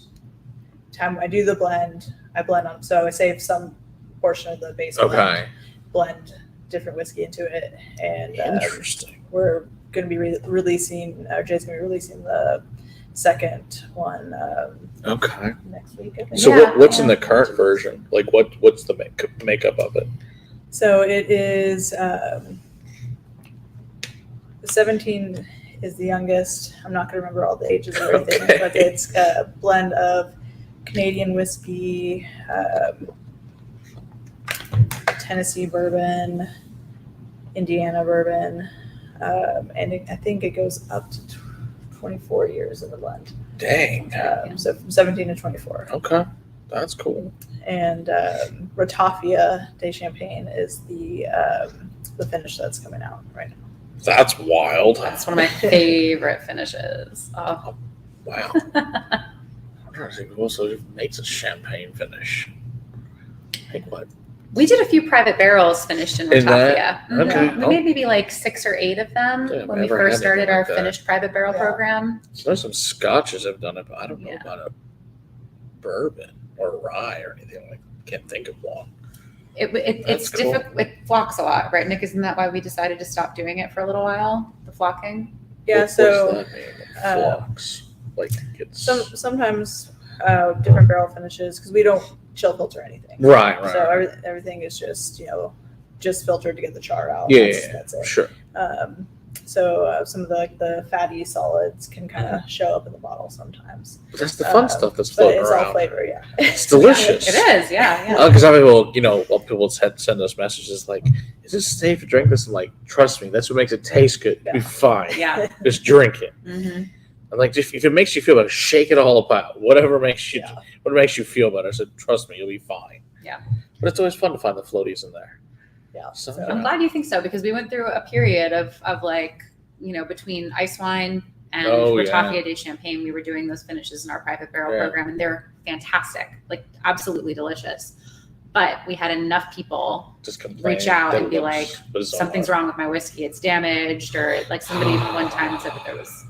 time I do the blend, I blend on, so I save some portion of the base blend, blend different whiskey into it. And Interesting. we're going to be releasing, Jay's going to be releasing the second one next week, I think. So what's in the current version? Like what's the makeup of it? So it is 17 is the youngest. I'm not going to remember all the ages and everything, but it's a blend of Canadian whiskey, Tennessee bourbon, Indiana bourbon, and I think it goes up to 24 years in the blend. Dang. So from 17 to 24. Okay. That's cool. And Ratafia de Champagne is the finish that's coming out right now. That's wild. That's one of my favorite finishes. Oh. Wow. I'm trying to think who also makes a champagne finish. Like what? We did a few private barrels finished in In Ratafia. that? Mhm. Okay. We made maybe like 6 or 8 of them Yeah, when we never first had started anything our like that. finished private barrel Yeah. program. So there's some scotches have done it, but I don't know Yeah. about a bourbon or rye or anything like. Can't think of one. It's That's cool. difficult. It flocks a lot, right, Nick? Isn't that why we decided to stop doing it for a little while? The flocking. Yeah, What so does that mean? Flux. Like it's sometimes different barrel finishes because we don't chill filter anything. right. So everything is just just filtered to get the char out. Yeah, That's it. sure. So some of the fatty solids can kind of show up in the bottle sometimes. But that's the fun stuff that's But floating it's around. all flavor, yeah. It It's delicious. is, yeah. Because I mean, well, people send us messages like, "Is this safe to drink this?" I'm like, "Trust me, that's what makes it taste good. You'll be fine. Yeah. Just drink it." Mm-hmm. And like, if it makes you feel better, shake it all about. Whatever makes you feel better. I said, "Trust me, you'll be fine." Yeah. But it's always fun to find the floaties in there. Yeah. So, I'm glad you think so because we went through a period of like, between ice wine and Ratafia de Champagne, we were doing those finishes in our private barrel program, and they're fantastic, like absolutely delicious. But we had enough people just reach out and be like, something's wrong with my whiskey, it's damaged, or like somebody one time said that there was,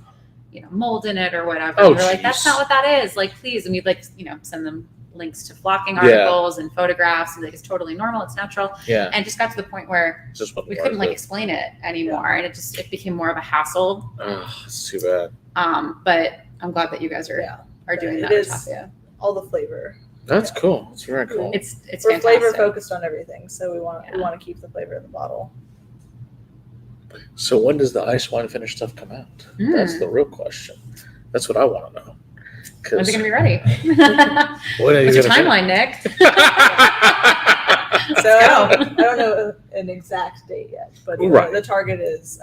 mold in it or whatever. Oh, and we're like, that's not what that is. Like, please. And we'd like, send them links to flocking articles and photographs, and like, it's totally normal, it's natural. Yeah. And it just got to the point where we couldn't like explain it anymore, and it became more of a hassle. Oh, it's too bad. But I'm glad that you guys are doing that. Ratafia. All the flavor. That's cool. It's very cool. It's We're fantastic. flavor focused on everything, so we want to keep the flavor in the bottle. So when does the ice wine finish stuff come out? That's the real question. That's what I want to know. When's it going to be ready? What's your timeline, Nick? So I don't know an exact date yet, but the target is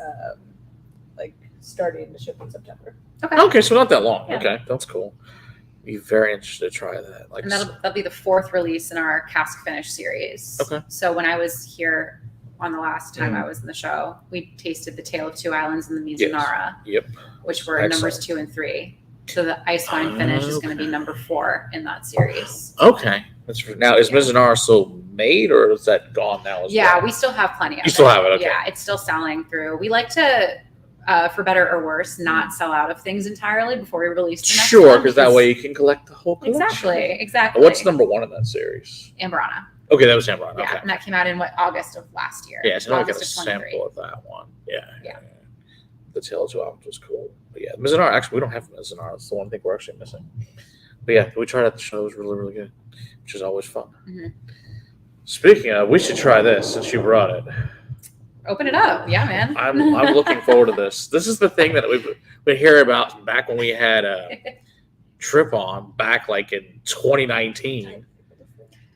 like starting to ship in September. Okay, so not that long. Yeah. Okay, that's cool. Be very interested to try that. And that'll be the 4th release in our cask finish series. Okay. So when I was here on the last time I was in the show, we tasted the Tale of Two Islands and the Mizunara. Yep. Which were numbers 2 and 3. So the ice wine finish is going to be number 4 in that series. Okay. Now, is Mizunara still made, or is that gone now as well? Yeah, we still have plenty of it. You still have it, okay. Yeah, it's still selling through. We like to, for better or worse, not sell out of things entirely before we release the next one. Sure, because that way you can collect the whole collection. Exactly. What's number 1 in that series? Amberana. Okay, that was Amberana. Yeah, Okay. and that came out in August of last year. Yeah, so I got a August of 23. sample of that one. Yeah. Yeah. The Tale of Two Islands was cool. But yeah, Mizunara, actually, we don't have Mizunara. It's the one thing we're actually missing. But yeah, we tried it at the show. It was really, really good, which is always fun. Mm-hmm. Speaking of, we should try this since you brought it. Open it up. Yeah, man. I'm looking forward to this. This is the thing that we've been hearing about back when we had a trip on back like in 2019.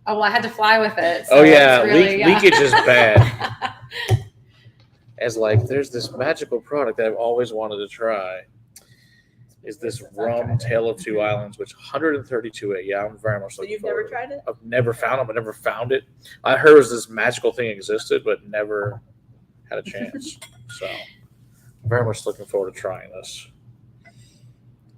Oh, well, I had to fly with it. So leakage is bad. As like, there's this magical product that I've always wanted to try. Is this rum Tale of Two Islands, which 132 Yeah, I'm very much looking you've forward never tried it? I've never found it, but never found it. I heard this magical thing existed, but never had a chance. So, very much looking forward to trying this.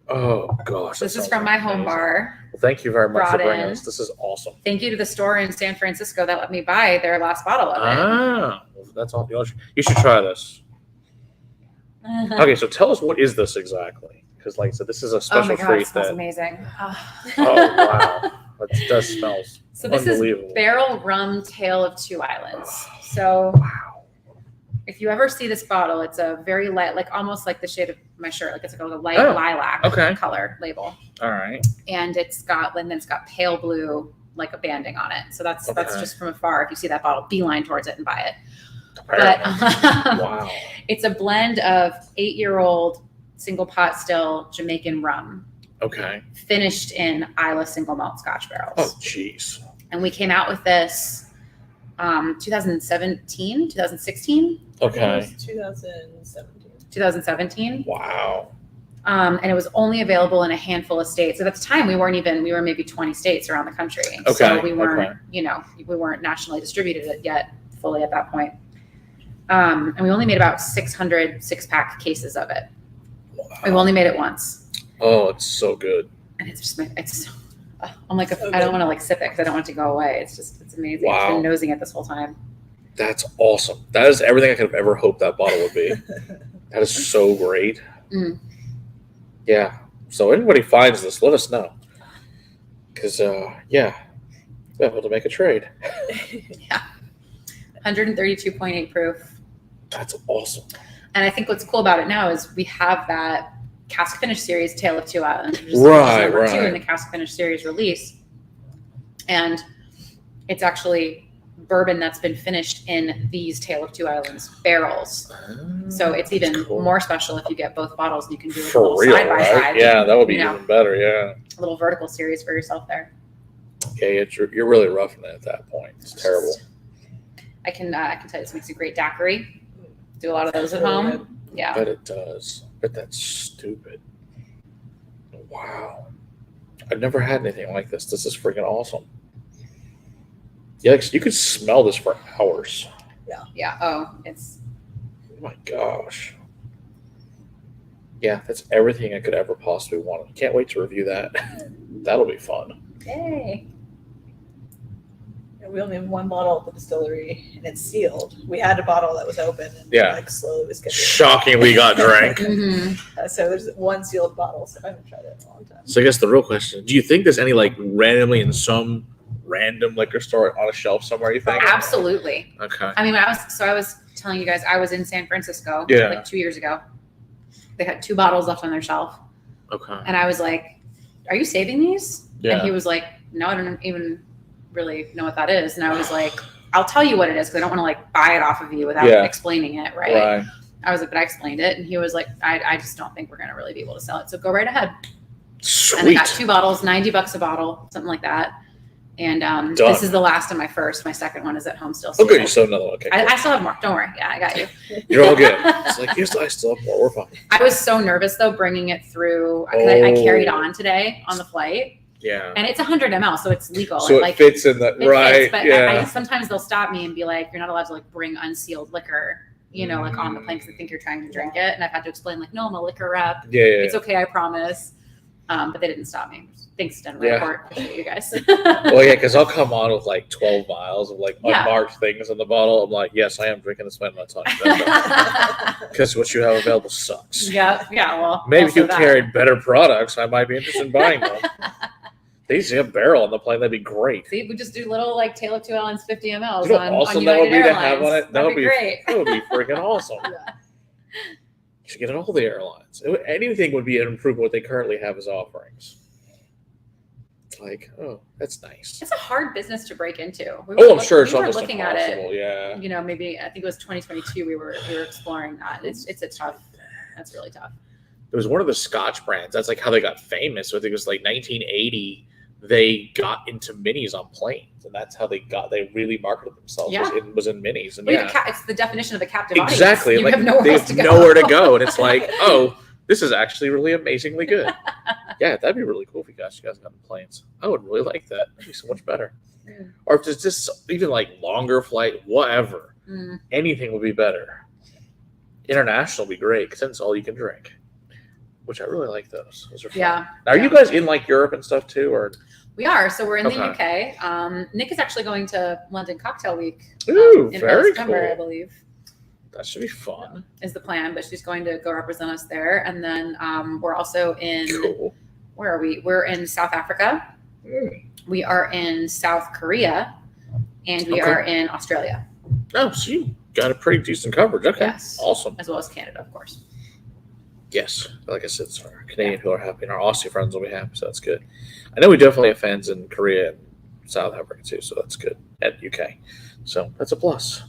Oh gosh, this is from my home bar. Well, thank you very much for Brought bringing in. this. This is awesome. Thank you to the store in San Francisco that let me buy their last bottle of it. Ah, well, that's all. You should try this. Okay, so tell us, what is this exactly? Because, like I said, this is a special Oh my God, treat. it smells amazing. Oh wow, it does smell. So this is unbelievable. Barrel Rum Tale of Two Islands. So Wow. if you ever see this bottle, it's a very light, like almost like the shade of my shirt, like it's like a light lilac color label. All right. And it's got pale blue, like a banding on it. So that's just from afar. If you see that bottle, beeline towards it and buy it. But Wow. It's a blend of 8-year-old single pot still Jamaican rum. Okay. Finished in Isla single malt Scotch barrels. Oh, jeez. And we came out with this 2017, 2016. Okay. 2017. Wow. And it was only available in a handful of states. So at the time, we were maybe 20 states around the country. Okay. So we weren't, we weren't nationally distributed yet fully at that point. And we only made about 600 6-pack cases of it. Wow. We've only made it once. Oh, it's so good. And I'm like, I don't want to like sip it because I don't want it to go away. It's amazing. Wow. I've been nosing it this whole time. That's awesome. That is everything I could have ever hoped that bottle would be. That is so great. Mm. Yeah. So anybody finds this, let us know. Because, we're able to make a trade. Yeah. 132.8 proof. That's awesome. And I think what's cool about it now is we have that cask finish series, Tale of Two Islands, which is number 2 in the cask finish series release. And it's actually bourbon that's been finished in these Tale of Two Islands barrels. So it's even more special if you get both bottles. You can do a little side by side. Yeah, that would be even better. Yeah, a little vertical series for yourself there. Yeah, you're really roughing it at that point. It's terrible. I can tell you this makes a great daiquiri. Do a lot of those at home. Yeah, but it does. But that's stupid. Wow, I've never had anything like this. This is freaking awesome. Yeah, you could smell this for hours. Yeah. Oh, it's. Oh my gosh. Yeah, that's everything I could ever possibly want. Can't wait to review that. That'll be fun. Yay. Yeah, we only have one bottle at the distillery, and it's sealed. We had a bottle that was open, and like slowly was getting shockingly got drank. So there's one sealed bottle. So I haven't tried it in a long time. So I guess the real question: do you think there's any like randomly in some random liquor store on a shelf somewhere? You think? Absolutely. Okay. I mean, I was telling you guys I was in San Francisco like 2 years ago. They had 2 bottles left on their shelf. Okay. And I was like, "Are you saving these?" Yeah. And he was like, "No, I don't even really know what that is." And I was like, "I'll tell you what it is because I don't want to like buy it off of you without explaining it, right?" I was like, but I explained it, and he was like, I just don't think we're gonna really be able to sell it. So go right ahead. Sweet. And I got 2 bottles, $90 a bottle, something like that. And this is the last of my first. My second one is at home still. Okay, you still have another one. Okay, cool. I still have more. Don't worry. Yeah, I got you. You're all good. It's like, yes, I still have more. We're fine. I was so nervous though, bringing it through. I carried on today on the flight. Yeah. And it's 100 ml, so it's legal. So it fits in that, right? Fits, but I sometimes they'll stop me and be like, "You're not allowed to like bring unsealed liquor, like on the plane because they think you're trying to drink it." And I've had to explain like, "No, I'm a liquor rep. It's okay, I promise." But they didn't stop me. Thanks, Denver Airport. Appreciate you guys. Well, yeah, because I'll come on with like 12 vials of like unmarked things in the bottle. I'm like, yes, I am drinking this. I'm not talking about because what you have available sucks. Yeah. Well, maybe if you carried better products, I might be interested in buying them. They used to have Barrell on the plane. That'd be great. See, we just do little like Tale of Two Islands 50 mLs on awesome United that would be Airlines. to have on it. That would be great. That would be freaking awesome. You should get it all the airlines. Anything would be an improvement what they currently have as offerings. Like, oh, that's nice. It's a hard business to break into. I'm sure it's almost looking impossible. At it. Maybe I think it was 2022. We were exploring that. It's a tough. That's really tough. It was one of the Scotch brands. That's like how they got famous. So I think it was like 1980. They got into minis on planes, and that's how they really marketed themselves. Yeah. It was in minis, and it's the definition of a captive audience. Exactly. You like have nowhere they else have to go. nowhere to go, and it's like, oh, this is actually really amazingly good. Yeah, that'd be really cool if you guys got on planes. I would really like that. That'd be so much better. Or if it's just even like longer flight, whatever. Anything would be better. International would be great because then it's all you can drink. Which I really like those. Those are fun. Yeah. Now, are you guys in like Europe and stuff too, or? We are. So we're in the UK. Nic is actually going to London Cocktail Week. Ooh, in very September, cool. I believe. That should be fun. Is the plan, but she's going to go represent us there. And then we're also in. Cool. Where are we? We're in South Africa. We are in South Korea, and we are in Australia. Oh, so you got a pretty decent coverage. Okay. Yes. Awesome. As well as Canada, of course. Yes. Like I said, it's our Canadian who are happy, and our Aussie friends will be happy, so that's good. I know we definitely have fans in Korea and South Africa too, so that's good. And UK. So that's a plus.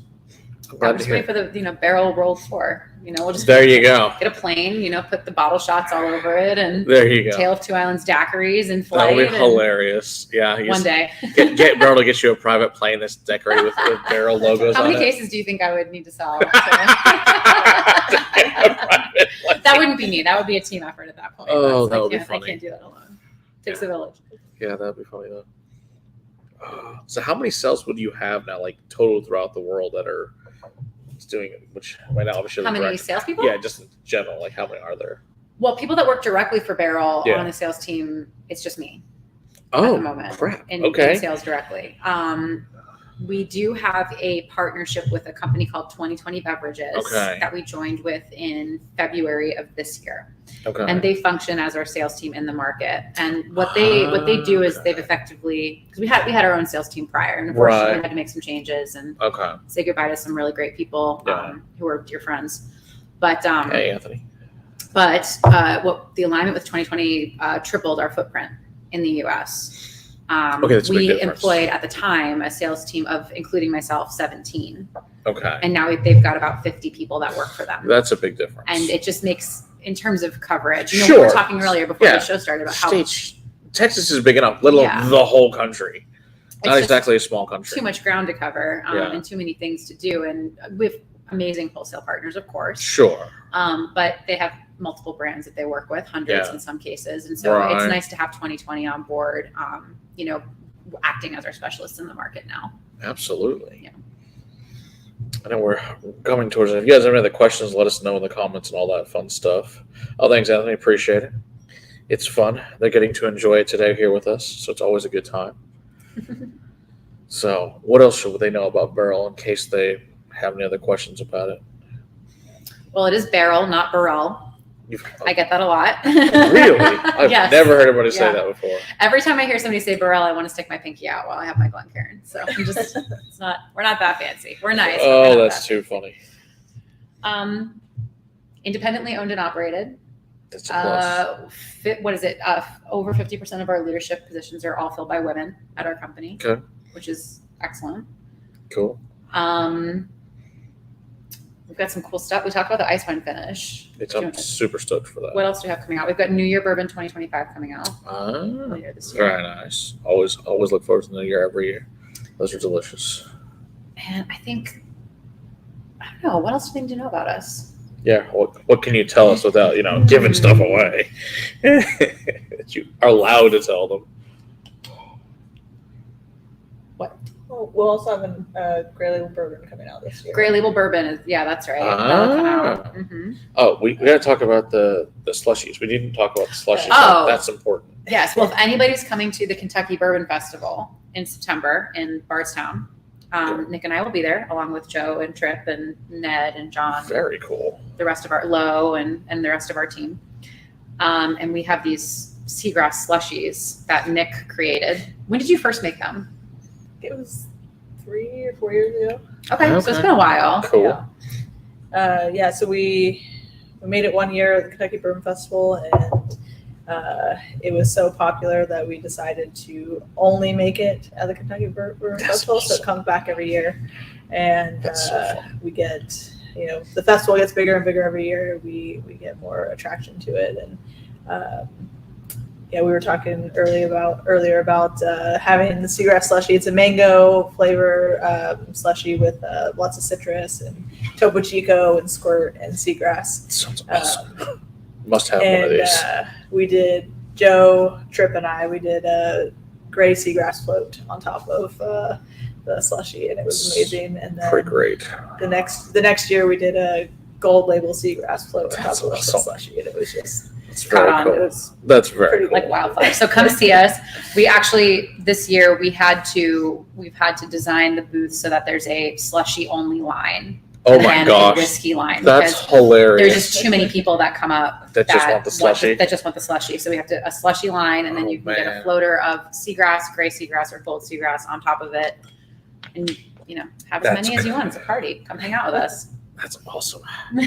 I'm glad to hear. Wait for the Barrel World Tour. We'll just there you go. Get a plane, put the bottle shots all over it, and there you go. Tale of Two Islands daiquiris in flight. That'll be hilarious. Yeah, one day. Get Barrell to get you a private plane that's decorated with Barrell logos. How on many it. cases do you think I would need to sell? That wouldn't be me. That would be a team effort at that point. Oh, that would be funny. I can't do that alone. Takes a village. Yeah, that'd be funny though. So how many sales would you have now, like total throughout the world that are doing it? Which right now, obviously, how many salespeople? Yeah, just in general, like how many are there? Well, people that work directly for Barrell on the sales team, it's just me. At the moment, crap. In sales directly. We do have a partnership with a company called 2020 Beverages that we joined with in February of this year. Okay. And they function as our sales team in the market. And what they do is they've effectively, because we had our own sales team prior, and unfortunately we had to make some changes and say goodbye to some really great people who are dear friends. But Hey, Anthony. what the alignment with 2020 tripled our footprint in the U.S. Okay, that's a big We difference. employed at the time a sales team of, including myself, 17, Okay. and now they've got about 50 people that work for them. That's a big difference. And it just makes, in terms of coverage, we Sure. were talking earlier before Yeah. the show started about how States, Texas is big enough, let alone Yeah. the whole country. Not just exactly a small country. too much ground to cover Yeah. and too many things to do. And we have amazing wholesale partners, of course. Sure. But they have multiple brands that they work with, hundreds Yeah. in some cases. And so Right. it's nice to have 2020 on board, acting as our specialists in the market now. Absolutely. Yeah. I know we're coming towards it. If you guys have any other questions, let us know in the comments and all that fun stuff. Oh, thanks, Anthony. Appreciate it. It's fun. They're getting to enjoy it today here with us, so it's always a good time. So, what else should they know about Barrell in case they have any other questions about it? Well, it is Barrell, not Barrell. I get that a lot. Really? I've Yes. never heard anybody say Yeah. that before. Every time I hear somebody say Barrell, I want to stick my pinky out while I have my Glencairn. So we're not that fancy. We're nice. but we're Oh, not that's that too funny. fancy. Independently owned and operated. That's a plus. What is it? Over 50% of our leadership positions are all filled by women at our company, Okay. which is excellent. Cool. We've got some cool stuff. We talked about the ice wine finish. I'm super stoked for that. What else do we have coming out? We've got New Year Bourbon 2025 coming out Ah, later this year. very nice. Always look forward to the new year every year. Those are delicious. And I don't know, what else do they need to know about us? Yeah. What can you tell us without giving stuff away? That you are allowed to tell them. Well, we'll also have a Gray Label Bourbon coming out this year. Gray Label Bourbon is, yeah, that's right. Ah. That'll come out. Mhm. Oh, we got to talk about the slushies. We didn't talk about the slushies. Oh. That's important. Yes, well, if anybody's coming to the Kentucky Bourbon Festival in September in Bardstown, Nick and I will be there along with Joe and Tripp and Ned and John, Very cool. the rest of our Lowe and the rest of our team. And we have these Seagrass slushies that Nick created. When did you first make them? It was 3 or 4 years ago. Okay, so it's been a while. Cool. So we made it 1 year at the Kentucky Bourbon Festival, and it was so popular that we decided to only make it at the Kentucky Bourbon That's Festival. So it awesome. comes back every year, and That's so fun. we get the festival gets bigger and bigger every year. We get more attraction to it, and we were talking earlier about having the Seagrass slushy. It's a mango flavor slushy with lots of citrus and Topo Chico and Squirt and Seagrass. Sounds awesome. Must have one of these. We did, Joe, Tripp, and I, we did a gray Seagrass float on top of the slushy, and it was amazing. And then Pretty great. the next year we did a gold label Seagrass float on That's top of the awesome. slushy, and it was just That's very Caught on. it cool. was That's very pretty cool. Like wildfire. So come see us. We actually, this year, we've had to design the booth so that there's a slushy only line. Oh my and a gosh. whiskey line. That's because hilarious. there's just too many people that come up That just want the slushy? That just want the slushy. So we have a slushy line, and then Oh, you can get man. a floater of seagrass, gray seagrass, or gold seagrass on top of it, and have as That's many as you want. It's a party. Come hang out with us. That's awesome.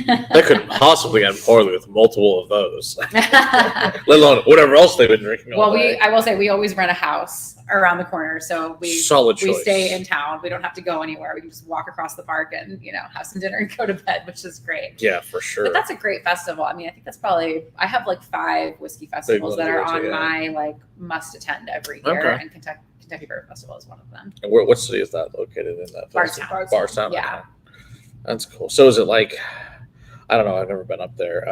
That couldn't possibly end poorly with multiple of those, let alone whatever else they've been drinking all Well, day. I will say we always rent a house around the corner, so Solid we choice. stay in town. We don't have to go anywhere. We can just walk across the park and have some dinner and go to bed, which is great. Yeah, for sure. But that's a great festival. I mean, I think that's probably, I have like 5 whiskey festivals ones that are to go on to, yeah. my must attend every year, Okay. and Kentucky Bourbon Festival is one of them. And what city is that located in? That Bardstown. Bardstown. Yeah. Okay. That's cool. So is it like, I don't know, I've never been up there.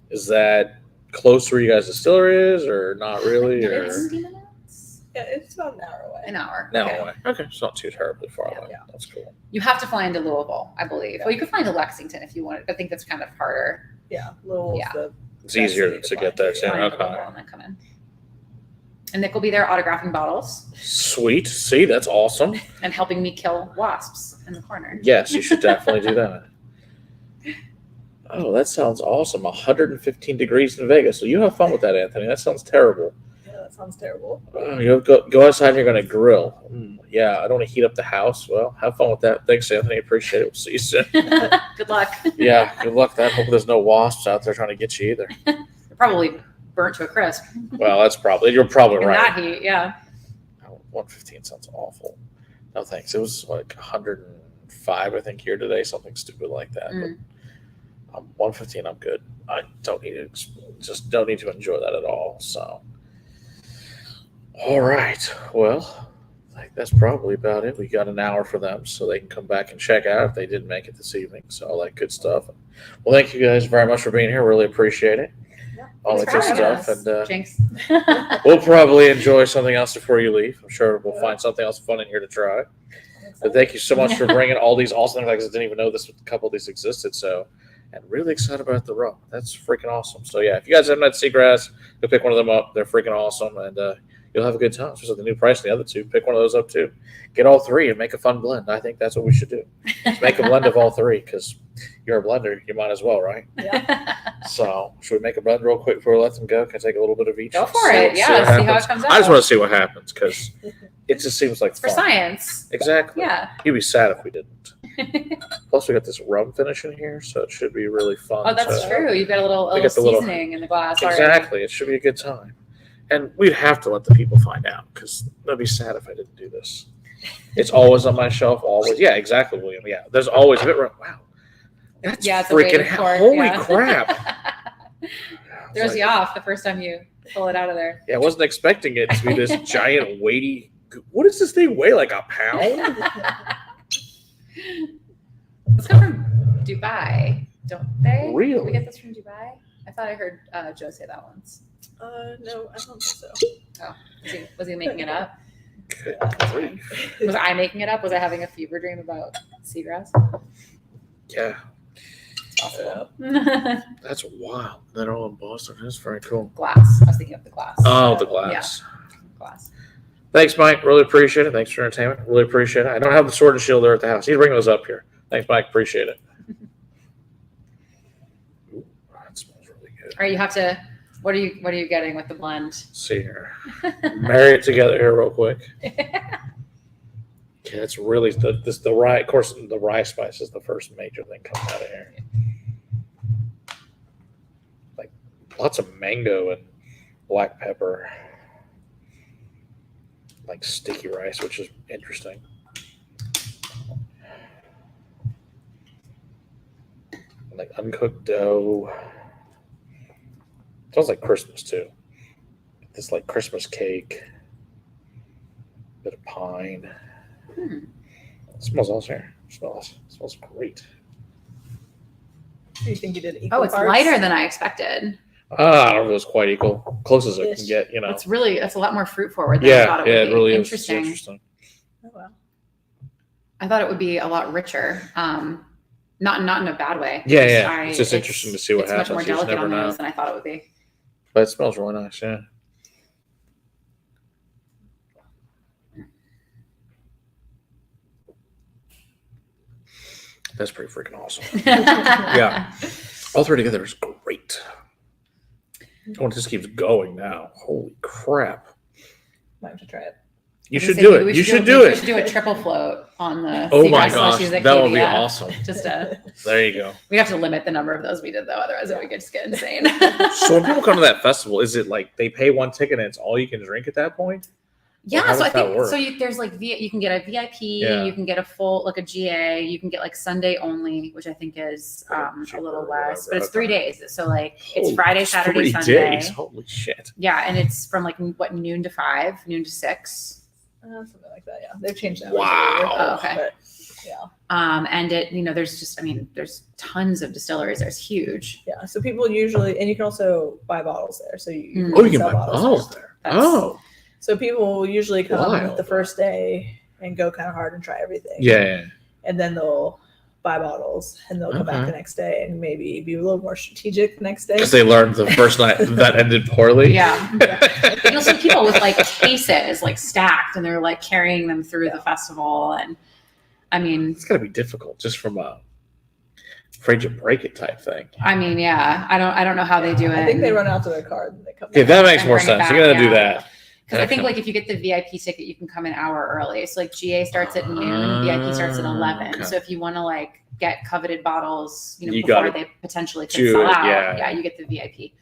Is that close to where you guys' distillery is, or not really? Or 50 minutes? yeah, it's about an hour away. An hour. no Okay. way. Okay, it's not too terribly far Yeah. away. That's cool. You have to fly into Louisville, I believe. Well, you could fly into Lexington if you wanted. I think that's kind of harder. Yeah, little. Yeah. It's easier city to to get there too. find. Fly into Okay. Louisville and then come in. And Nick will be there autographing bottles Sweet. See, that's awesome. and helping me kill wasps in the corner. Yes, you should definitely do that. Oh, that sounds awesome. 115 degrees in Vegas. So you have fun with that, Anthony. That sounds terrible. Yeah, that sounds terrible. You go outside and you're going to grill. Yeah, I don't want to heat up the house. Well, have fun with that. Thanks, Anthony. Appreciate it. We'll see you soon. Good luck. Yeah, good luck with that. Hope there's no wasps out there trying to get you either. They're probably burnt to a crisp. Well, you're probably In right. that heat, yeah. 115 sounds awful. No thanks. It was like 105, I think, here today, something stupid like that. But 115, I'm good. I don't need to enjoy that at all. So, all right. Well, I think that's probably about it. We got an hour for them, so they can come back and check out if they didn't make it this evening. So all that good stuff. Well, thank you guys very much for being here. Really appreciate it. All that good stuff, and Jinx. we'll probably enjoy something else before you leave. I'm sure we'll find something else fun in here to try. But thank you so much for bringing all these awesome things. I didn't even know a couple of these existed. So, and really excited about the rum. That's freaking awesome. So yeah, if you guys haven't had Seagrass, go pick one of them up. They're freaking awesome, and you'll have a good time. Especially the new price on the other two. Pick one of those up too. Get all three and make a fun blend. I think that's what we should do. Just make a blend of all three, because you're a blender. You might as well, right? Yeah. So should we make a blend real quick before we let them go? Can I take a little bit of each? Go for it. Yeah, see how it comes out. I just want to see what happens, because it just seems like It's for fun. science. Exactly. Yeah. You'd be sad if we didn't. Plus, we got this rum finish in here, so it should be really fun. Oh, that's true. You've got a little We got the little- seasoning in the glass already. Exactly. It should be a good time. And we'd have to let the people find out, because they'd be sad if I didn't do this. It's always on my shelf, always. Yeah, exactly, William. Yeah, there's always a bit. Wow. That's It's a freaking weighted cork, holy yeah. crap. Throws you off the first time you pull it out of there. Yeah, I wasn't expecting it to be this giant, weighty. What does this thing weigh? Like a pound? Let's go from Dubai, don't they? Really? Did we get this from Dubai? I thought I heard Joe say that once. No, I don't think so. Oh, was he making it up? Good grief. Was I making it up? Was I having a fever dream about seagrass? Yeah, Possible. that's wild. They're all in Boston. That's very cool. Glass. I was thinking of the glass. Oh, the glass. Glass. Thanks, Mike. Really appreciate it. Thanks for entertainment. Really appreciate it. I don't have the sword and shield there at the house. He's bringing those up here. Thanks, Mike. Appreciate it. Ooh, that smells really good. All right, you have to. What are you getting with the blend? Let's see here. Marry it together here real quick. Okay, it's really the rye. Of course, the rye spice is the first major thing coming out of here. Like lots of mango and black pepper, like sticky rice, which is interesting. Like uncooked dough. Smells like Christmas too. This like Christmas cake. Bit of pine. It smells awesome here. Smells great. Do you think you did equal Oh, it's parts? lighter than I expected. I don't know if it was quite equal. Close as it can Ish. get, you know. It's a lot more fruit forward than I thought it would be. it really Interesting. is. It's interesting. Oh, wow. I thought it would be a lot richer. Not in a bad way. Yeah. It's just interesting to see what it's happens. much more You just delicate never on the know. nose than I thought it would be. But it smells really nice, yeah. That's pretty freaking awesome. Yeah. All three together is great. Oh, it just keeps going now. Holy crap. Might have to try it. You should do it. You should do We should it. do a triple float on the Oh my Seagrass gosh. slushies at That would Katie, be yeah. awesome. Just There you go. we'd have to limit the number of those we did though, otherwise it would just get insane. So when people come to that festival, is it like they pay one ticket and it's all you can drink at that point? Yeah, How so I does that think work? so. There's like you can get a VIP, Yeah. you can get a full like a GA, you can get like Sunday only, which I think is a Cheaper little or less, whatever. but it's Okay. 3 days. So like it's Holy, Friday, Saturday, 3 Sunday. days. Holy shit. Yeah, and it's from like noon to 5, noon to 6. Something like that. Yeah, they've changed that. Wow. Oh, okay. But, yeah. And it there's tons of distilleries. There's huge. Yeah. So people usually, and you can also buy bottles there. So you Oh, you can sell buy bottles there. That's- Oh. So people will usually come Wild. the first day and go kind of hard and try everything. Yeah. And then they'll buy bottles and they'll come back Okay. the next day and maybe be a little more strategic the next day. Because they learned the first night that ended poorly. Yeah. But you'll see people with like cases like stacked, and they're like carrying them through the festival. And I mean, It's gotta be difficult just from a afraid you break it type thing. yeah. I don't know how they do it. I think they run out to their card and they come Okay, back. that makes And more bring it sense. You back, gotta do yeah. that. Because I think like if you get the VIP ticket, you can come an hour early. So like GA starts at noon, VIP starts at 11. Okay. So if you want to like get coveted bottles, you know, You before gotta they potentially could do sell it, out, yeah. you get the VIP.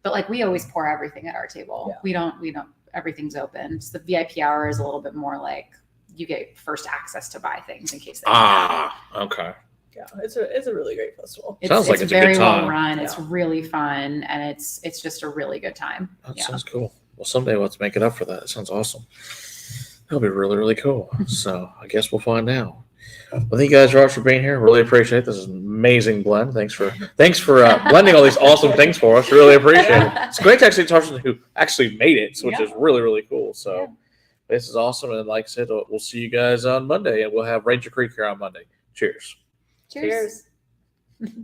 But like we always pour everything at our table. Yeah. We don't. Everything's open. So the VIP hour is a little bit more like you get first access to buy things in case they Okay. Yeah, it's a really great festival. Sounds like it's a good very time. well run. Yeah. It's really fun, and it's just a really good time. That Yeah. sounds cool. Well, someday let's make it up for that. It sounds awesome. That'll be really, really cool. So I guess we'll find out. Well, thank you guys, Roger, for being here. Really appreciate it. This is an amazing blend. Thanks for blending all these awesome things for us. Really appreciate it. It's great to actually talk to someone who actually made it, which is really, really cool. So this is awesome. And like I said, we'll see you guys on Monday, and we'll have Ranger Creek here on Monday. Cheers. Cheers. Cheers.